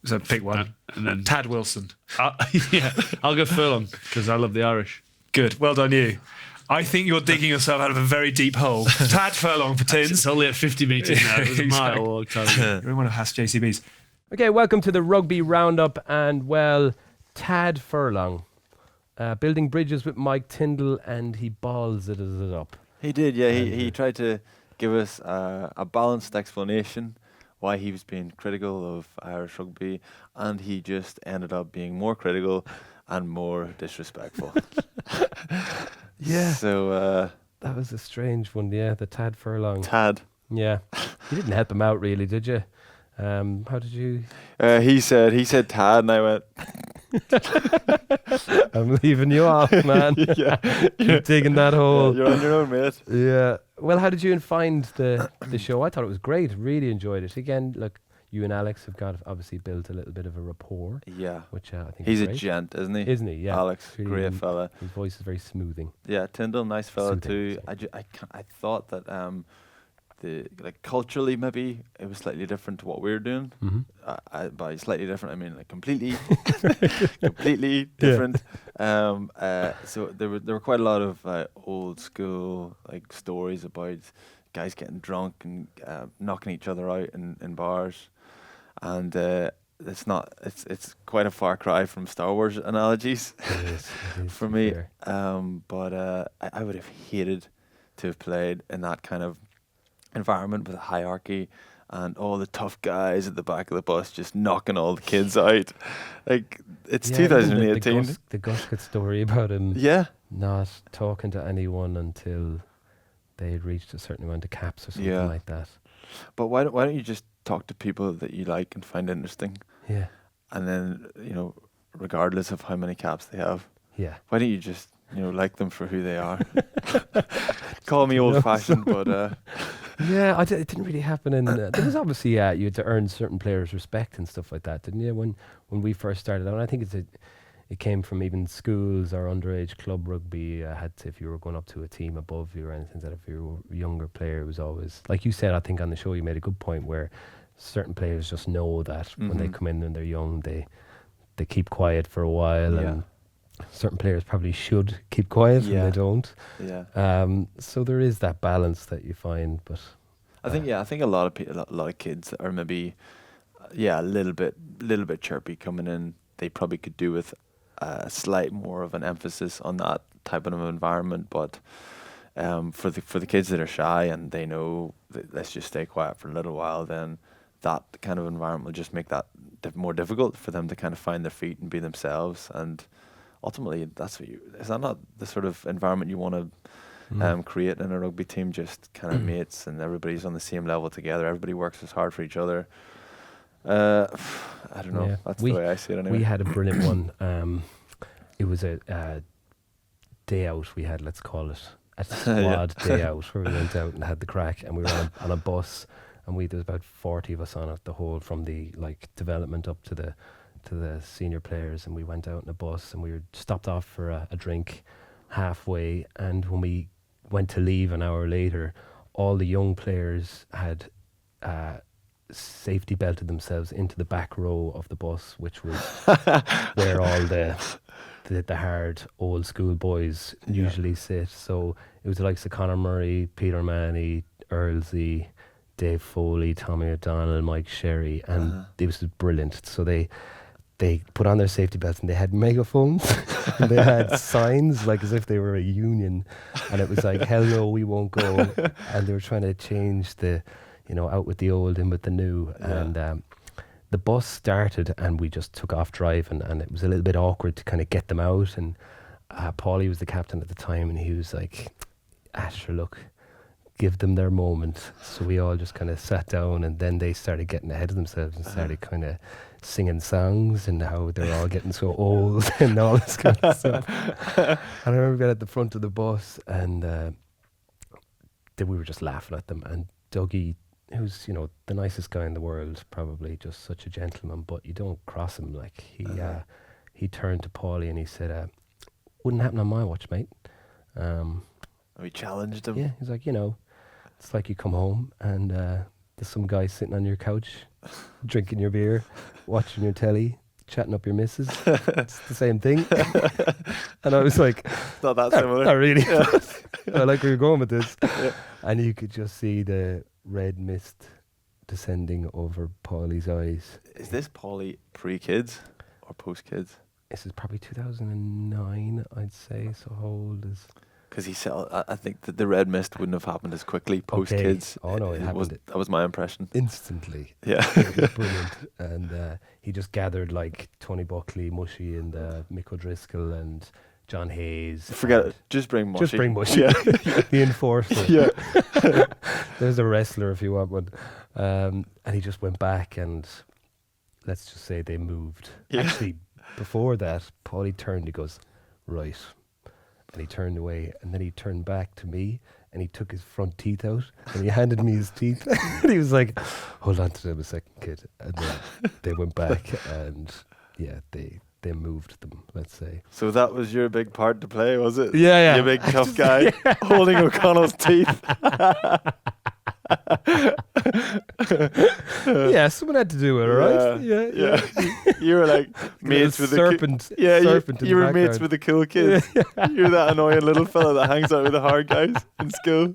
So pick one. And then Tad Wilson. I'll go Furlong because I love the Irish. Good. Well done, you. I think you're digging yourself out of a very deep hole. Tad Furlong for Tins. It's only at 50 metres now. It was a mile a long time ago. You're in one of Haas JCBs. Okay, welcome to the Rugby Roundup, and well, Tad Furlong, building bridges with Mike Tyndall, and he balls it up. He did, yeah. He tried to give us a balanced explanation why he was being critical of Irish rugby, and he just ended up being more critical and more disrespectful. Yeah. So that was a strange one, yeah, the Tad Furlong. Tad. Yeah. You didn't help him out really, did you? How did you? He said Tad, and I went, I'm leaving you off, man. yeah. You're digging that hole. You're on your own, mate. Yeah. Well, how did you find the show? I thought it was great. Really enjoyed it. Again, look, you and Alex have obviously built a little bit of a rapport. Yeah. Which I think he's is a great. gent, isn't he? Isn't he? Yeah. Alex, really great fella. His voice is very smoothing. Yeah, Tyndall, nice fella Soothing, too. I thought that culturally maybe it was slightly different to what we were doing. Mm-hmm. By slightly different, I mean like completely different. So there were quite a lot of old school like stories about guys getting drunk and knocking each other out in bars, and it's quite a far cry from Star Wars analogies It is for me. fair. But I would have hated to have played in that kind of environment with a hierarchy and all the tough guys at the back of the bus just knocking all the kids out. Like, it's 2018. The Gushket story about him not talking to anyone until they had reached a certain amount of caps or something like that. But why don't you just talk to people that you like and find interesting? Yeah. And then, regardless of how many caps they have, why don't you just, like them for who they are? Call me old-fashioned, but... Yeah, it didn't really happen in... there was obviously, you had to earn certain players' respect and stuff like that, didn't you? When we first started out, and I think it came from even schools or underage club rugby. Had to, if you were going up to a team above you or anything, that if you were a younger player, it was always... Like you said, I think on the show you made a good point where certain players just know that when they come in and they're young, they keep quiet for a while, and certain players probably should keep quiet and they don't. Yeah. So there is that balance that you find, but I think a lot of kids that are maybe a little bit chirpy coming in, they probably could do with a slight more of an emphasis on that type of environment. But for the kids that are shy and they know that let's just stay quiet for a little while, then that kind of environment will just make that more difficult for them to kind of find their feet and be themselves. And ultimately, is that not the sort of environment you want to create in a rugby team? Just kind of mates and everybody's on the same level together. Everybody works as hard for each other. I don't know. Yeah. That's the way I see it anyway. We had a brilliant one. It was a day out we had, let's call it, a squad day out, where we went out and had the crack, and we were on a bus, and there was about 40 of us on it, the whole from the development up to the senior players, and we went out in a bus and we were stopped off for a drink halfway, and when we went to leave an hour later, all the young players had safety belted themselves into the back row of the bus, which was where all the hard old school boys usually sit. So it was the likes of Conor Murray, Peter Manny, Earlsy, Dave Foley, Tommy O'Donnell, Mike Sherry, and it was brilliant. So they put on their safety belts and they had megaphones and they had signs like as if they were a union, and it was like, hell no, we won't go. And they were trying to change the, out with the old, in with the new. And the bus started and we just took off driving, and it was a little bit awkward to kind of get them out. And Paulie was the captain at the time, and he was like, Asher, look, give them their moment. So we all just kind of sat down, and then they started getting ahead of themselves and started kind of singing songs and how they're all getting so old and all this kind of stuff. And I remember being at the front of the bus, and we were just laughing at them. And Dougie, who's, you know, the nicest guy in the world, probably just such a gentleman, but you don't cross him. Like he turned to Paulie and he said, "Wouldn't happen on my watch, mate." We challenged him. Yeah, he's like, you know, it's like you come home and there's some guy sitting on your couch, drinking your beer, watching your telly, chatting up your missus. It's the same thing. And I was like, it's not that similar. Not really. Yeah. I like where you're going with this. Yeah. And you could just see the red mist descending over Paulie's eyes. Is this Paulie pre-kids or post-kids? This is probably 2009, I'd say. So how old is... Because he said, I think that the red mist wouldn't have happened as quickly post-kids. Oh, no, it happened. That was my impression. Instantly. Yeah. It was brilliant. And he just gathered like Tony Buckley, Mushy, and Mick O'Driscoll and John Hayes. Forget it. Just bring Mushy. Just bring Mushy. Yeah. The enforcer. Yeah. There's a wrestler if you want one. And he just went back, and let's just say they moved. Yeah. Actually, before that, Paulie turned, he goes, "Right." And he turned away, and then he turned back to me, and he took his front teeth out, and he handed me his teeth. And he was like, "Hold on to them a second, kid." And then they went back, and yeah, they moved them, let's say. So that was your big part to play, was it? Yeah. You big tough guy holding O'Connell's teeth. Yeah, someone had to do it, all right? Yeah. You were like mates with serpent. Serpent you were mates with the cool kids. You're that annoying little fella that hangs out with the hard guys in school.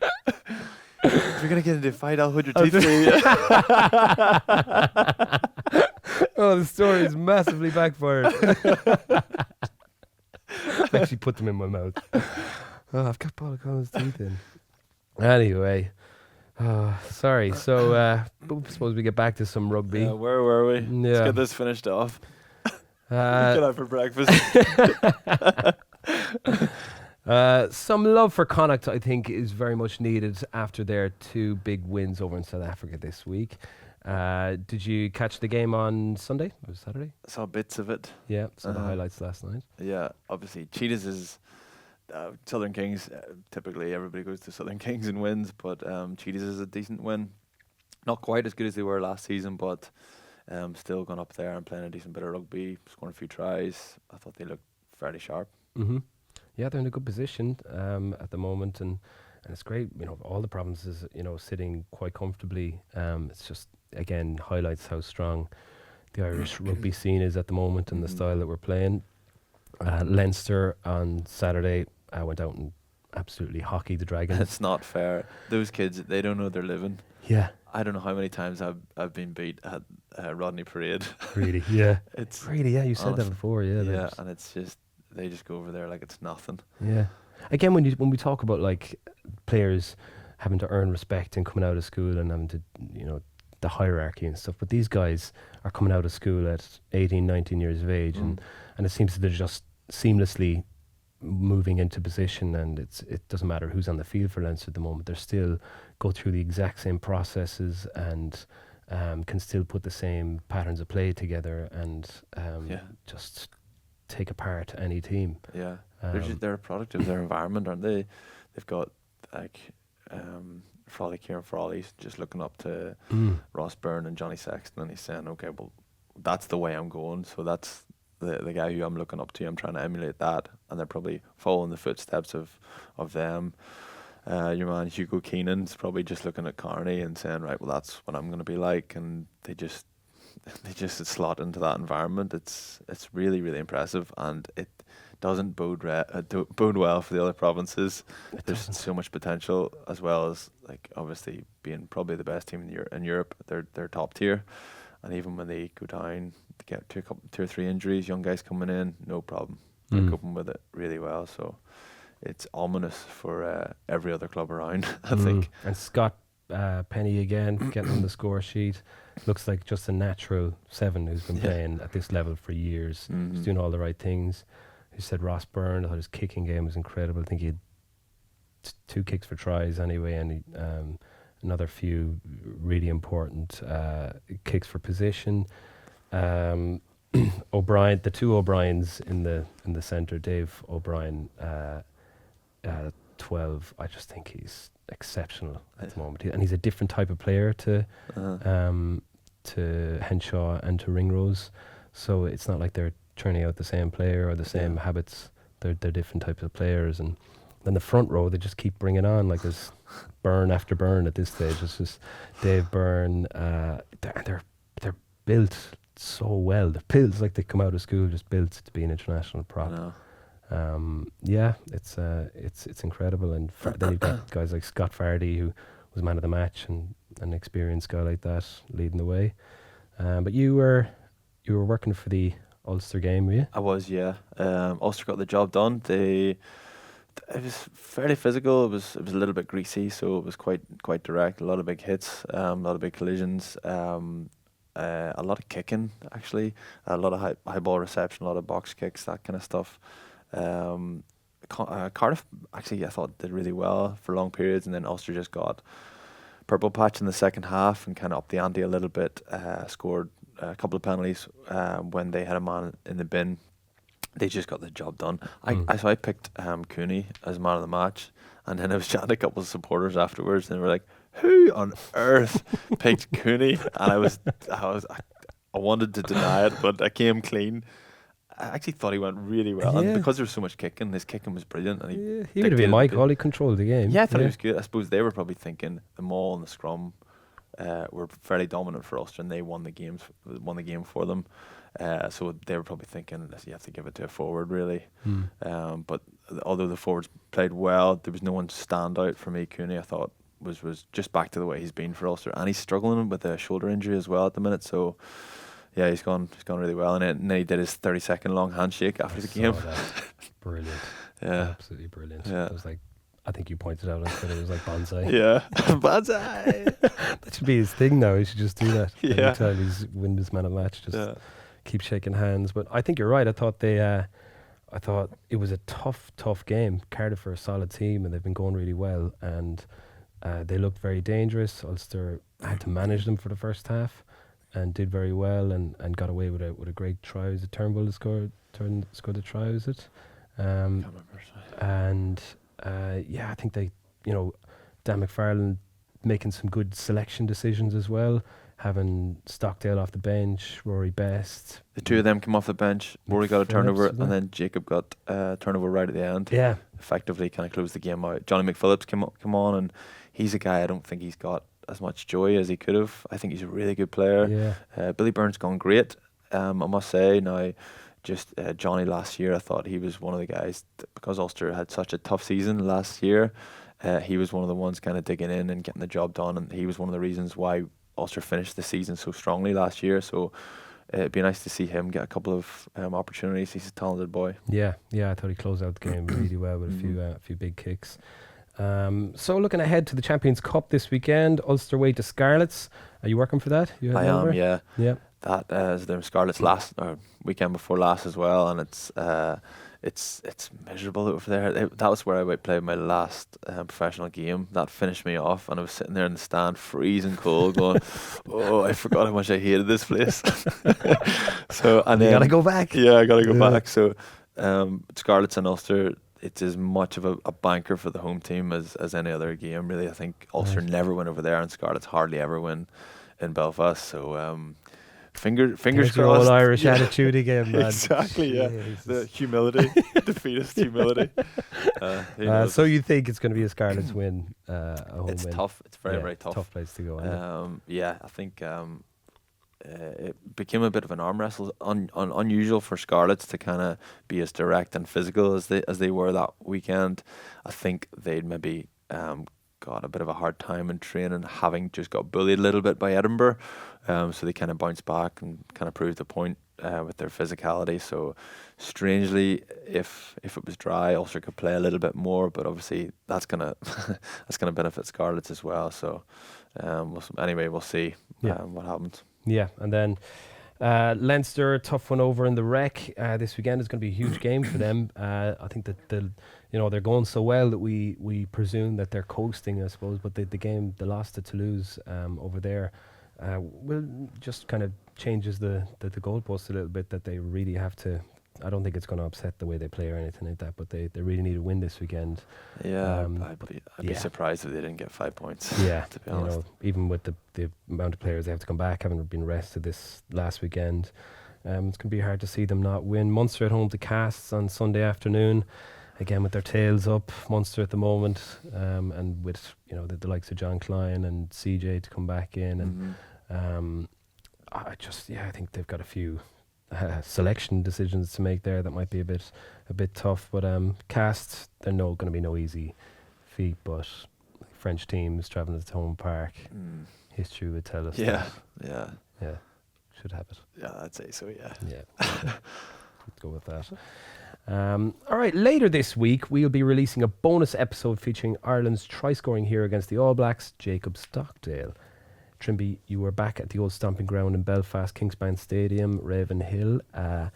If you're gonna get into a fight, I'll hold your teeth for you. Oh, the story is massively backfired. I actually put them in my mouth. Oh, I've got Paul O'Connell's teeth in. Anyway. Sorry. So, I suppose we get back to some rugby. Where were we? Yeah. Let's get this finished off. Get out for breakfast. Some love for Connacht, I think, is very much needed after their 2 big wins over in South Africa this week. Did you catch the game on Sunday? Or Saturday? I saw bits of it. Yeah, saw the highlights last night. Yeah, obviously, Cheetahs is... Southern Kings, typically everybody goes to Southern Kings and wins, but Cheetahs is a decent win. Not quite as good as they were last season, but still going up there and playing a decent bit of rugby, scoring a few tries. I thought they looked fairly sharp. Mm-hmm. Yeah, they're in a good position at the moment, and it's great. You know, all the provinces, you know, sitting quite comfortably. It's just, again, highlights how strong the Irish rugby scene is at the moment and the style that we're playing. Leinster on Saturday went out and absolutely hockeyed the Dragons. It's not fair. Those kids, they don't know they're living. Yeah. I don't know how many times I've been beat at Rodney Parade. Really? Yeah. It's really, yeah. You said that before. Yeah. Yeah, and it's just they just go over there like it's nothing. Yeah. Again, when we talk about like players having to earn respect and coming out of school and having to, you know, the hierarchy and stuff, but these guys are coming out of school at 18, 19 years of age, and it seems that they're just seamlessly moving into position, and it doesn't matter who's on the field for Leinster at the moment. They're still go through the exact same processes and can still put the same patterns of play together and just take apart any team. Yeah, they're a product of their environment, aren't they? They've got like Frawley, Kieran Frawley's just looking up to Ross Byrne and Johnny Sexton, and he's saying, okay, well, that's the way I'm going, so that's the guy who I'm looking up to. I'm trying to emulate that, and they're probably following the footsteps of them. Your man Hugo Keenan's probably just looking at Carney and saying, right, well, that's what I'm going to be like, and they just slot into that environment. It's really, really impressive, and it doesn't bode well for the other provinces. There's so much potential, as well as like obviously being probably the best team in Europe. They're top tier, and even when they go down, to get two or three injuries, young guys coming in, no problem. They're coping with it really well. So it's ominous for every other club around, I think. And Scott Penny again getting on the score sheet. Looks like just a natural 7 who's been playing at this level for years. He's doing all the right things. You said Ross Byrne, I thought his kicking game was incredible. I think he had 2 kicks for tries anyway, and another few really important kicks for position. O'Brien, the 2 O'Briens in the centre, Dave O'Brien, 12. I just think he's exceptional at the moment, and he's a different type of player to Henshaw and to Ringrose. So it's not like they're churning out the same player or the same habits. They're different types of players, and then the front row, they just keep bringing on, like there's Byrne after Byrne at this stage. It's just Dave Byrne. They're built so well. They're built like they come out of school, just built to be an international prop. It's incredible. And then you've got guys like Scott Fardy, who was man of the match, and an experienced guy like that leading the way. But you were working for the Ulster game, were you? I was, yeah. Ulster got the job done. It was fairly physical. It was a little bit greasy, so it was quite direct. A lot of big hits, a lot of big collisions, a lot of kicking actually, a lot of high ball reception, a lot of box kicks, that kind of stuff. Cardiff actually, I thought, did really well for long periods, and then Ulster just got purple patch in the second half and kind of upped the ante a little bit. Scored a couple of penalties when they had a man in the bin. They just got the job done. So I picked Cooney as man of the match, and then I was chatting to a couple of supporters afterwards, and they were like, "Who on earth picked Cooney?" And I wanted to deny it, but I came clean. I actually thought he went really well, and because there was so much kicking, his kicking was brilliant. And he would have been my call. He controlled the game. Yeah, I thought he was good. I suppose they were probably thinking the maul and the scrum were fairly dominant for Ulster, and they won the game for them. So they were probably thinking, you have to give it to a forward, really. But although the forwards played well, there was no one stand out for me. Cooney, I thought, was just back to the way he's been for Ulster, and he's struggling with a shoulder injury as well at the minute. So yeah, he's gone really well, and then he did his 30-second long handshake after the game. Brilliant. Yeah, absolutely brilliant. Yeah. It was like, I think you pointed out on Twitter, it was like bonsai. Yeah, bonsai. That should be his thing now. He should just do that. Yeah. Every time he's win his man of the match, just keep shaking hands. But I think you're right. I thought it was a tough game. Cardiff are a solid team, and they've been going really well, and they looked very dangerous. Ulster had to manage them for the first half, and did very well, and got away with a great try. Was it Turnbull that scored the try? Was it? And I think they, Dan McFarlane making some good selection decisions as well. Having Stockdale off the bench, Rory Best. The two of them came off the bench. Rory got a turnover, and then Jacob got a turnover right at the end. Yeah, effectively kind of closed the game out. Johnny McPhillips came on, and he's a guy I don't think he's got as much joy as he could have. I think he's a really good player. Yeah. Billy Byrne's gone great, I must say. Now, just Johnny last year, I thought he was one of the guys, because Ulster had such a tough season last year, he was one of the ones kind of digging in and getting the job done, and he was one of the reasons why Ulster finished the season so strongly last year. So it'd be nice to see him get a couple of opportunities. He's a talented boy. Yeah, I thought he closed out the game really well with a few big kicks. So looking ahead to the Champions Cup this weekend, Ulster away to Scarlets. Are you working for that? I am, yeah. Yeah. That is the Scarlets last weekend before last as well, and it's miserable over there. That was where I played my last professional game. That finished me off, and I was sitting there in the stand, freezing cold, going, "Oh, I forgot how much I hated this place." So and then you gotta go back. Yeah, I gotta go back. So Scarlets and Ulster, it's as much of a banker for the home team as any other game, really. I think Ulster never win over there, and Scarlets hardly ever win in Belfast. So fingers crossed. All Irish attitude again, man. Exactly, yeah. The humility, defeatist humility. So you think it's going to be a Scarlets win? A home it's win? Tough. It's very tough. Tough place to go. I think it became a bit of an arm wrestle. Unusual for Scarlets to kind of be as direct and physical as they were that weekend. I think they'd maybe got a bit of a hard time in training, having just got bullied a little bit by Edinburgh. So they kind of bounced back and kind of proved the point with their physicality. So strangely, if it was dry, Ulster could play a little bit more, but obviously that's gonna benefit Scarlets as well. So we'll see what happens. Yeah, and then Leinster, tough one over in the Rec this weekend. Is going to be a huge game for them. I think that they're going so well that we presume that they're coasting, I suppose. But the loss to Toulouse over there will just kind of changes the goalpost a little bit. That they really have to. I don't think it's going to upset the way they play or anything like that. But they really need a win this weekend. Yeah, I'd be surprised if they didn't get 5 points. Yeah, to be honest. Even with the amount of players they have to come back, haven't been rested this last weekend, it's going to be hard to see them not win. Munster at home to Casts on Sunday afternoon, again with their tails up. Munster at the moment, and with the likes of John Klein and CJ to come back in, and I think they've got a few selection decisions to make there that might be a bit tough. But Casts, they're going to be no easy feat, but French teams travelling to home park, history would tell us. Yeah, should have it. Yeah, I'd say so. Yeah. Let's go with that. All right, later this week we'll be releasing a bonus episode featuring Ireland's try-scoring hero against the All Blacks, Jacob Stockdale. Trimby, you were back at the old stomping ground in Belfast, Kingspan Stadium, Ravenhill, and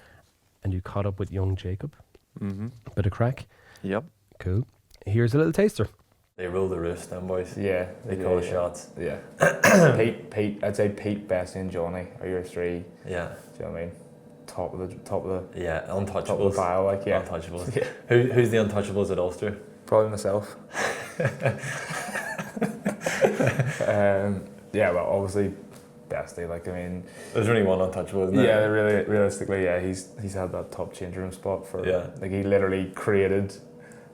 you caught up with young Jacob. Bit of crack. Yep. Cool. Here's a little taster. They roll the wrist, them boys. Yeah. They call the shots. Yeah. Pete, I'd say Pete, Bessie and Johnny are your three. Yeah. Do you know what I mean? Top of the yeah, untouchables. Top of the pile, like, yeah. Untouchables. Yeah. Who's the untouchables at Ulster? Probably myself. Yeah, well, obviously, Bestie. Like, I mean, there's only one untouchable, isn't there? Yeah, really, realistically, yeah, he's had that top change room spot for. Yeah. Like, he literally created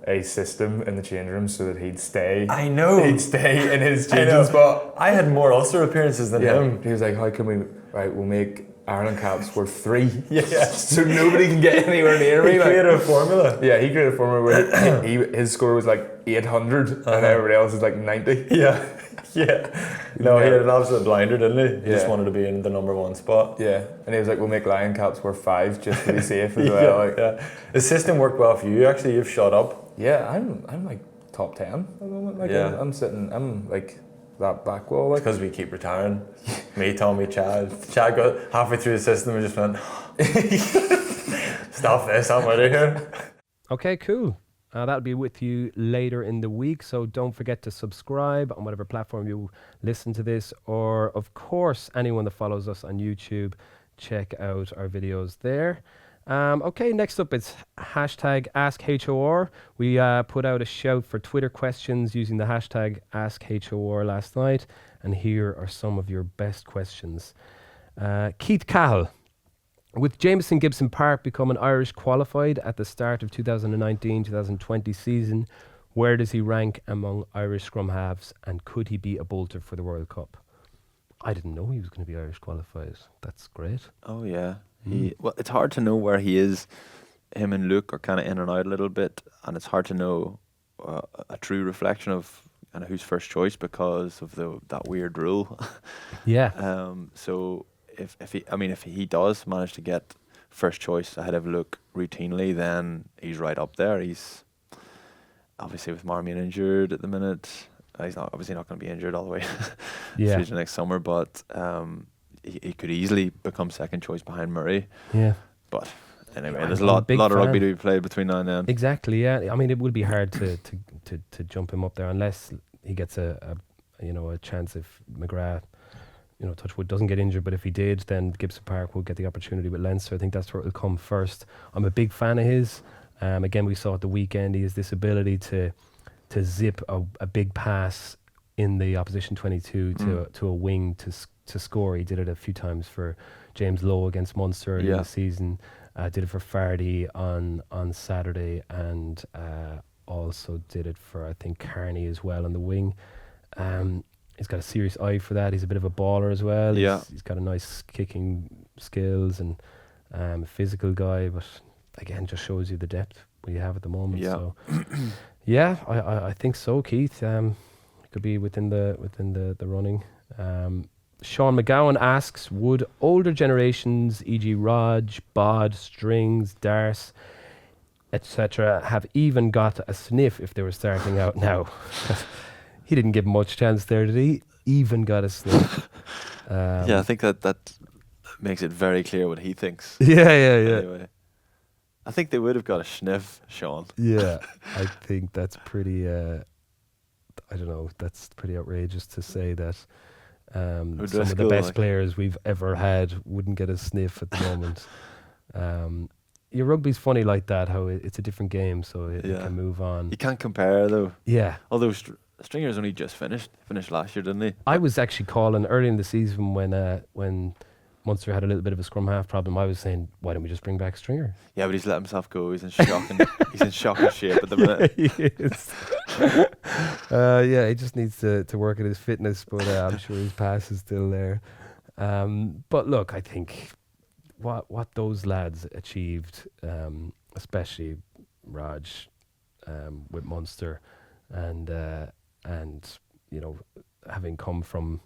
a system in the change room so that he'd stay. I know. He'd stay in his changing spot. I had more Ulster appearances than him. He was like, "How can we? Right, we'll make Ireland caps worth 3. Yeah. So nobody can get anywhere near me." He created a formula. Yeah, he created a formula where his score was like 800 and everybody else is like 90. Yeah. Yeah. No, he had an absolute blinder, didn't he? He just wanted to be in the number 1 spot. Yeah. And he was like, "We'll make Lion caps worth 5 just to be safe as well." Like, yeah. The system worked well for you, actually. You've shot up. Yeah, I'm like top 10 at the moment. Like, I'm like that back wall. Like, because we keep retiring. Me, Tommy, Chad. Chad got halfway through the system and just went, "Stop this, I'm out of here." Okay, cool. That'll be with you later in the week, so don't forget to subscribe on whatever platform you listen to this, or of course anyone that follows us on YouTube, check out our videos there. Okay, next up it's hashtag AskHOR. We put out a shout for Twitter questions using the hashtag AskHOR last night, and here are some of your best questions. Keith Cahill: with Jameson Gibson Park becoming Irish qualified at the start of 2019-2020 season, where does he rank among Irish scrum halves, and could he be a bolter for the World Cup? I didn't know he was going to be Irish qualified. That's great. Oh yeah. Well, it's hard to know where he is. Him and Luke are kind of in and out a little bit, and it's hard to know a true reflection of kind of who's first choice because of that weird rule. Yeah. So if he does manage to get first choice ahead of Luke routinely, then he's right up there. He's obviously with Marmion injured at the minute. He's obviously not going to be injured all the way through the next summer, but he could easily become second choice behind Murray. Yeah. But anyway, there's a lot of rugby to be played between now and then. Exactly, yeah. I mean, it would be hard to jump him up there unless he gets a chance if McGrath, Touchwood doesn't get injured, but if he did, then Gibson Park will get the opportunity with Leinster. I think that's where it'll come first. I'm a big fan of his. Again, we saw at the weekend, he has this ability to zip a big pass in the opposition 22 to a wing to score. He did it a few times for James Lowe against Munster in the season. Did it for Fardy on Saturday, and also did it for, I think, Carney as well on the wing. He's got a serious eye for that. He's a bit of a baller as well. Yeah. He's got a nice kicking skills and a physical guy, but again, just shows you the depth we have at the moment. Yeah. So yeah, I think so, Keith. Could be within the running. Sean McGowan asks, would older generations, e.g. Raj, Bod, Strings, Darce, etc., have even got a sniff if they were starting out now? He didn't give much chance there, did he? Even got a sniff. I think that makes it very clear what he thinks. Yeah. Anyway, I think they would have got a sniff, Sean. Yeah, I think that's pretty. I don't know. That's pretty outrageous to say that some of the best players we've ever had wouldn't get a sniff at the moment. Your rugby's funny like that. How it's a different game, so it can move on. You can't compare though. Yeah. Although Stringer's only just finished last year, didn't he? I was actually calling early in the season when Munster had a little bit of a scrum half problem. I was saying, why don't we just bring back Stringer? Yeah, but he's let himself go. He's in shocking. He's in shocking shape at the minute. Yeah, he is. He just needs to work at his fitness, but I'm sure his pass is still there. But look, I think what those lads achieved, especially Raj with Munster, and having come from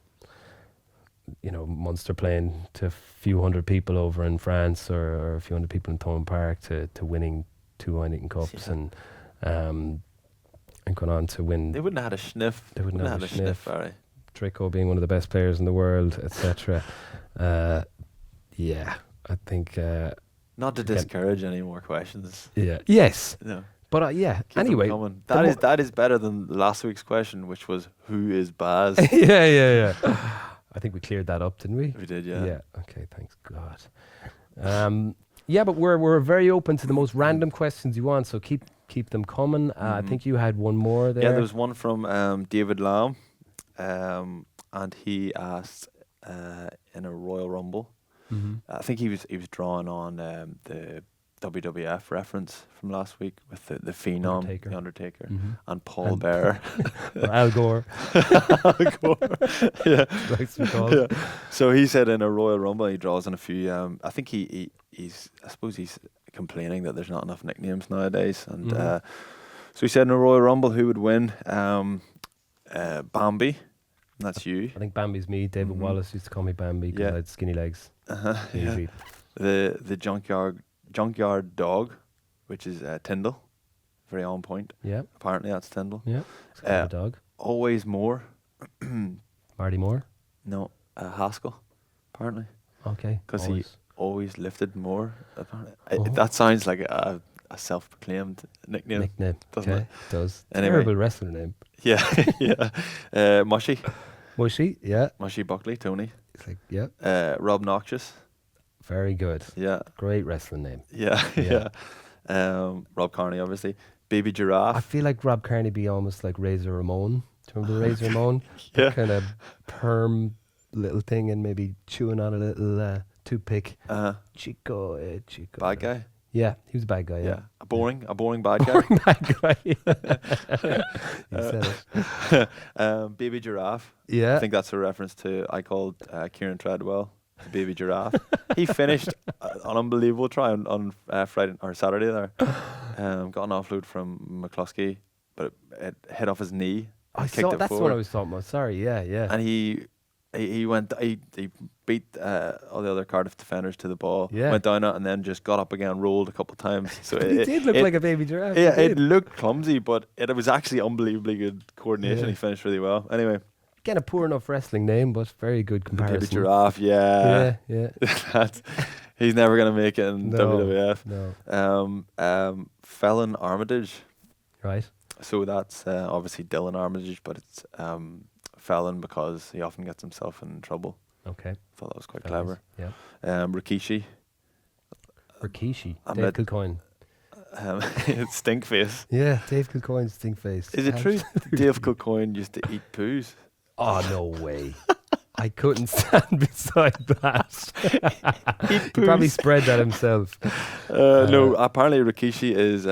Munster playing to a few hundred people over in France or a few hundred people in Thomond Park to winning 2 Heineken Cups and going on to win. They wouldn't have had a sniff. They wouldn't have had a sniff. Barry. Trico being one of the best players in the world, etc. I think. Not to discourage any more questions. Yeah. Yes. No. But anyway, that is better than last week's question, which was who is Baz? Yeah. I think we cleared that up, didn't we? We did, yeah. Yeah. Okay. Thanks God. But we're very open to the most random questions you want, so keep them coming. I think you had one more there. Yeah, there was one from David Lamb, and he asked in a Royal Rumble. Mm-hmm. I think he was drawing on the WWF reference from last week with the Phenom, the Undertaker, and Paul Bearer. Or Al Gore. Al Gore. Yeah. Likes to be called. So he said in a Royal Rumble he draws on a few. I think he's complaining that there's not enough nicknames nowadays, and so he said in a Royal Rumble who would win. Bambi. That's you. I think Bambi's me. David Wallace used to call me Bambi because I had skinny legs. Yeah. The junkyard dog, which is Tyndall, very on point. Yeah. Apparently that's Tyndall. Yeah. It's kind of a dog. Always Moore. Marty Moore? No, Haskell. Apparently. Okay. Because he always lifted more. Apparently, that sounds like a self-proclaimed nickname. Doesn't it? It does. Anyway. Terrible wrestler name. Yeah, yeah. Mushy. Mushy, yeah. Mushy Buckley, Tony. It's like, yeah. Rob Noxious. Very good. Yeah. Great wrestling name. Yeah. Rob Carney, obviously. Baby Giraffe. I feel like Rob Carney be almost like Razor Ramon. Do you remember Razor Ramon? Yeah. That kind of perm little thing and maybe chewing on a little toothpick. Chico. Bad guy. Yeah, he was a bad guy. Yeah. A boring bad guy. Boring bad guy. You said it. Baby Giraffe. Yeah. I think that's a reference to I called Kieran Treadwell the Baby Giraffe. He finished an unbelievable try on Friday or Saturday there. Got an offload from McCluskey, but it hit off his knee. I saw. That's what I was talking about. Sorry. Yeah. And he beat all the other Cardiff defenders to the ball, went down it, and then just got up again, rolled a couple times. So it did look like a baby giraffe. Yeah, it looked clumsy, but it was actually unbelievably good coordination. He finished really well. Anyway. Again, a poor enough wrestling name, but very good comparison. Baby Giraffe, yeah. He's never going to make it in WWF. No. Felon Armitage. Right. So that's obviously Dylan Armitage, but it's Felon because he often gets himself in trouble. Okay. Thought that was quite clever. Yeah. Rikishi. Dave Kilcoyne. Stinkface. Yeah, Dave Kilcoyne, Stinkface. Is it true Dave Kilcoyne used to eat poos? Oh, no way. I couldn't stand beside that. He probably spread that himself. No, apparently Rikishi is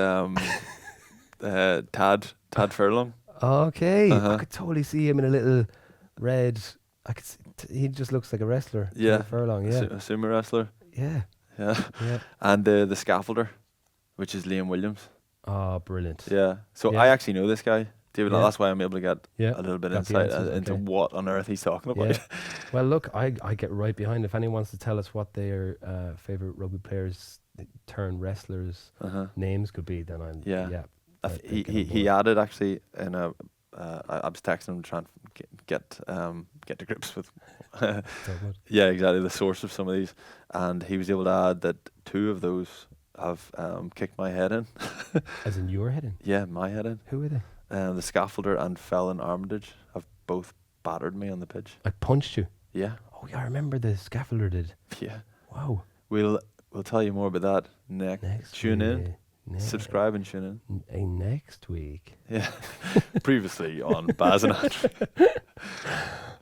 Tad Furlong. Okay. I could totally see him in a little red. He just looks like a wrestler. Yeah. Furlong, yeah. A sumo wrestler. Yeah. And the scaffolder, which is Liam Williams. Oh, brilliant. Yeah. So I actually know this guy, David. That's why I'm able to get a little bit insight into what on earth he's talking about. Yeah. Well, look, I get right behind. If anyone wants to tell us what their favourite rugby players turn wrestlers names could be, then I'm he added actually in a I was texting him to try and get to grips with yeah, exactly, the source of some of these, and he was able to add that 2 of those have kicked my head in. As in your head in? Yeah, my head in. Who are they? The Scaffolder and Felon Armitage have both battered me on the pitch. I punched you? Yeah. Oh yeah, I remember the Scaffolder did. Yeah. Wow. We'll tell you more about that next. Tune in. Subscribe and tune in. Next week. Yeah. Previously on Baz and Andrew.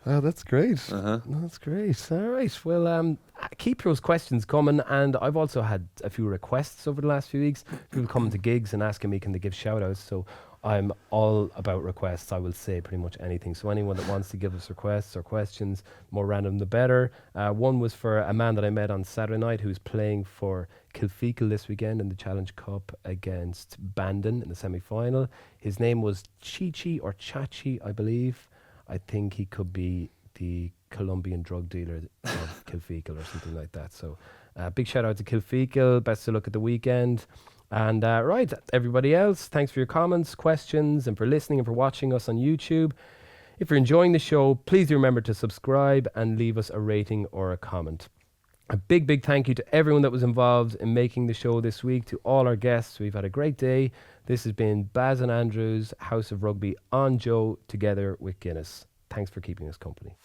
Oh, that's great. That's great. All right. Well, keep those questions coming. And I've also had a few requests over the last few weeks. People coming to gigs and asking me, can they give shout outs? So I'm all about requests. I will say pretty much anything. So anyone that wants to give us requests or questions, more random the better. One was for a man that I met on Saturday night who's playing for Kilfeacle this weekend in the Challenge Cup against Bandon in the semi-final. His name was Chichi or Chachi, I believe. I think he could be the Colombian drug dealer of Kilfeacle or something like that. So big shout out to Kilfeacle. Best of luck at the weekend. And right, everybody else, thanks for your comments, questions, and for listening and for watching us on YouTube. If you're enjoying the show, please do remember to subscribe and leave us a rating or a comment. A big thank you to everyone that was involved in making the show this week, to all our guests. We've had a great day. This has been Baz and Andrew's House of Rugby on Joe, together with Guinness. Thanks for keeping us company.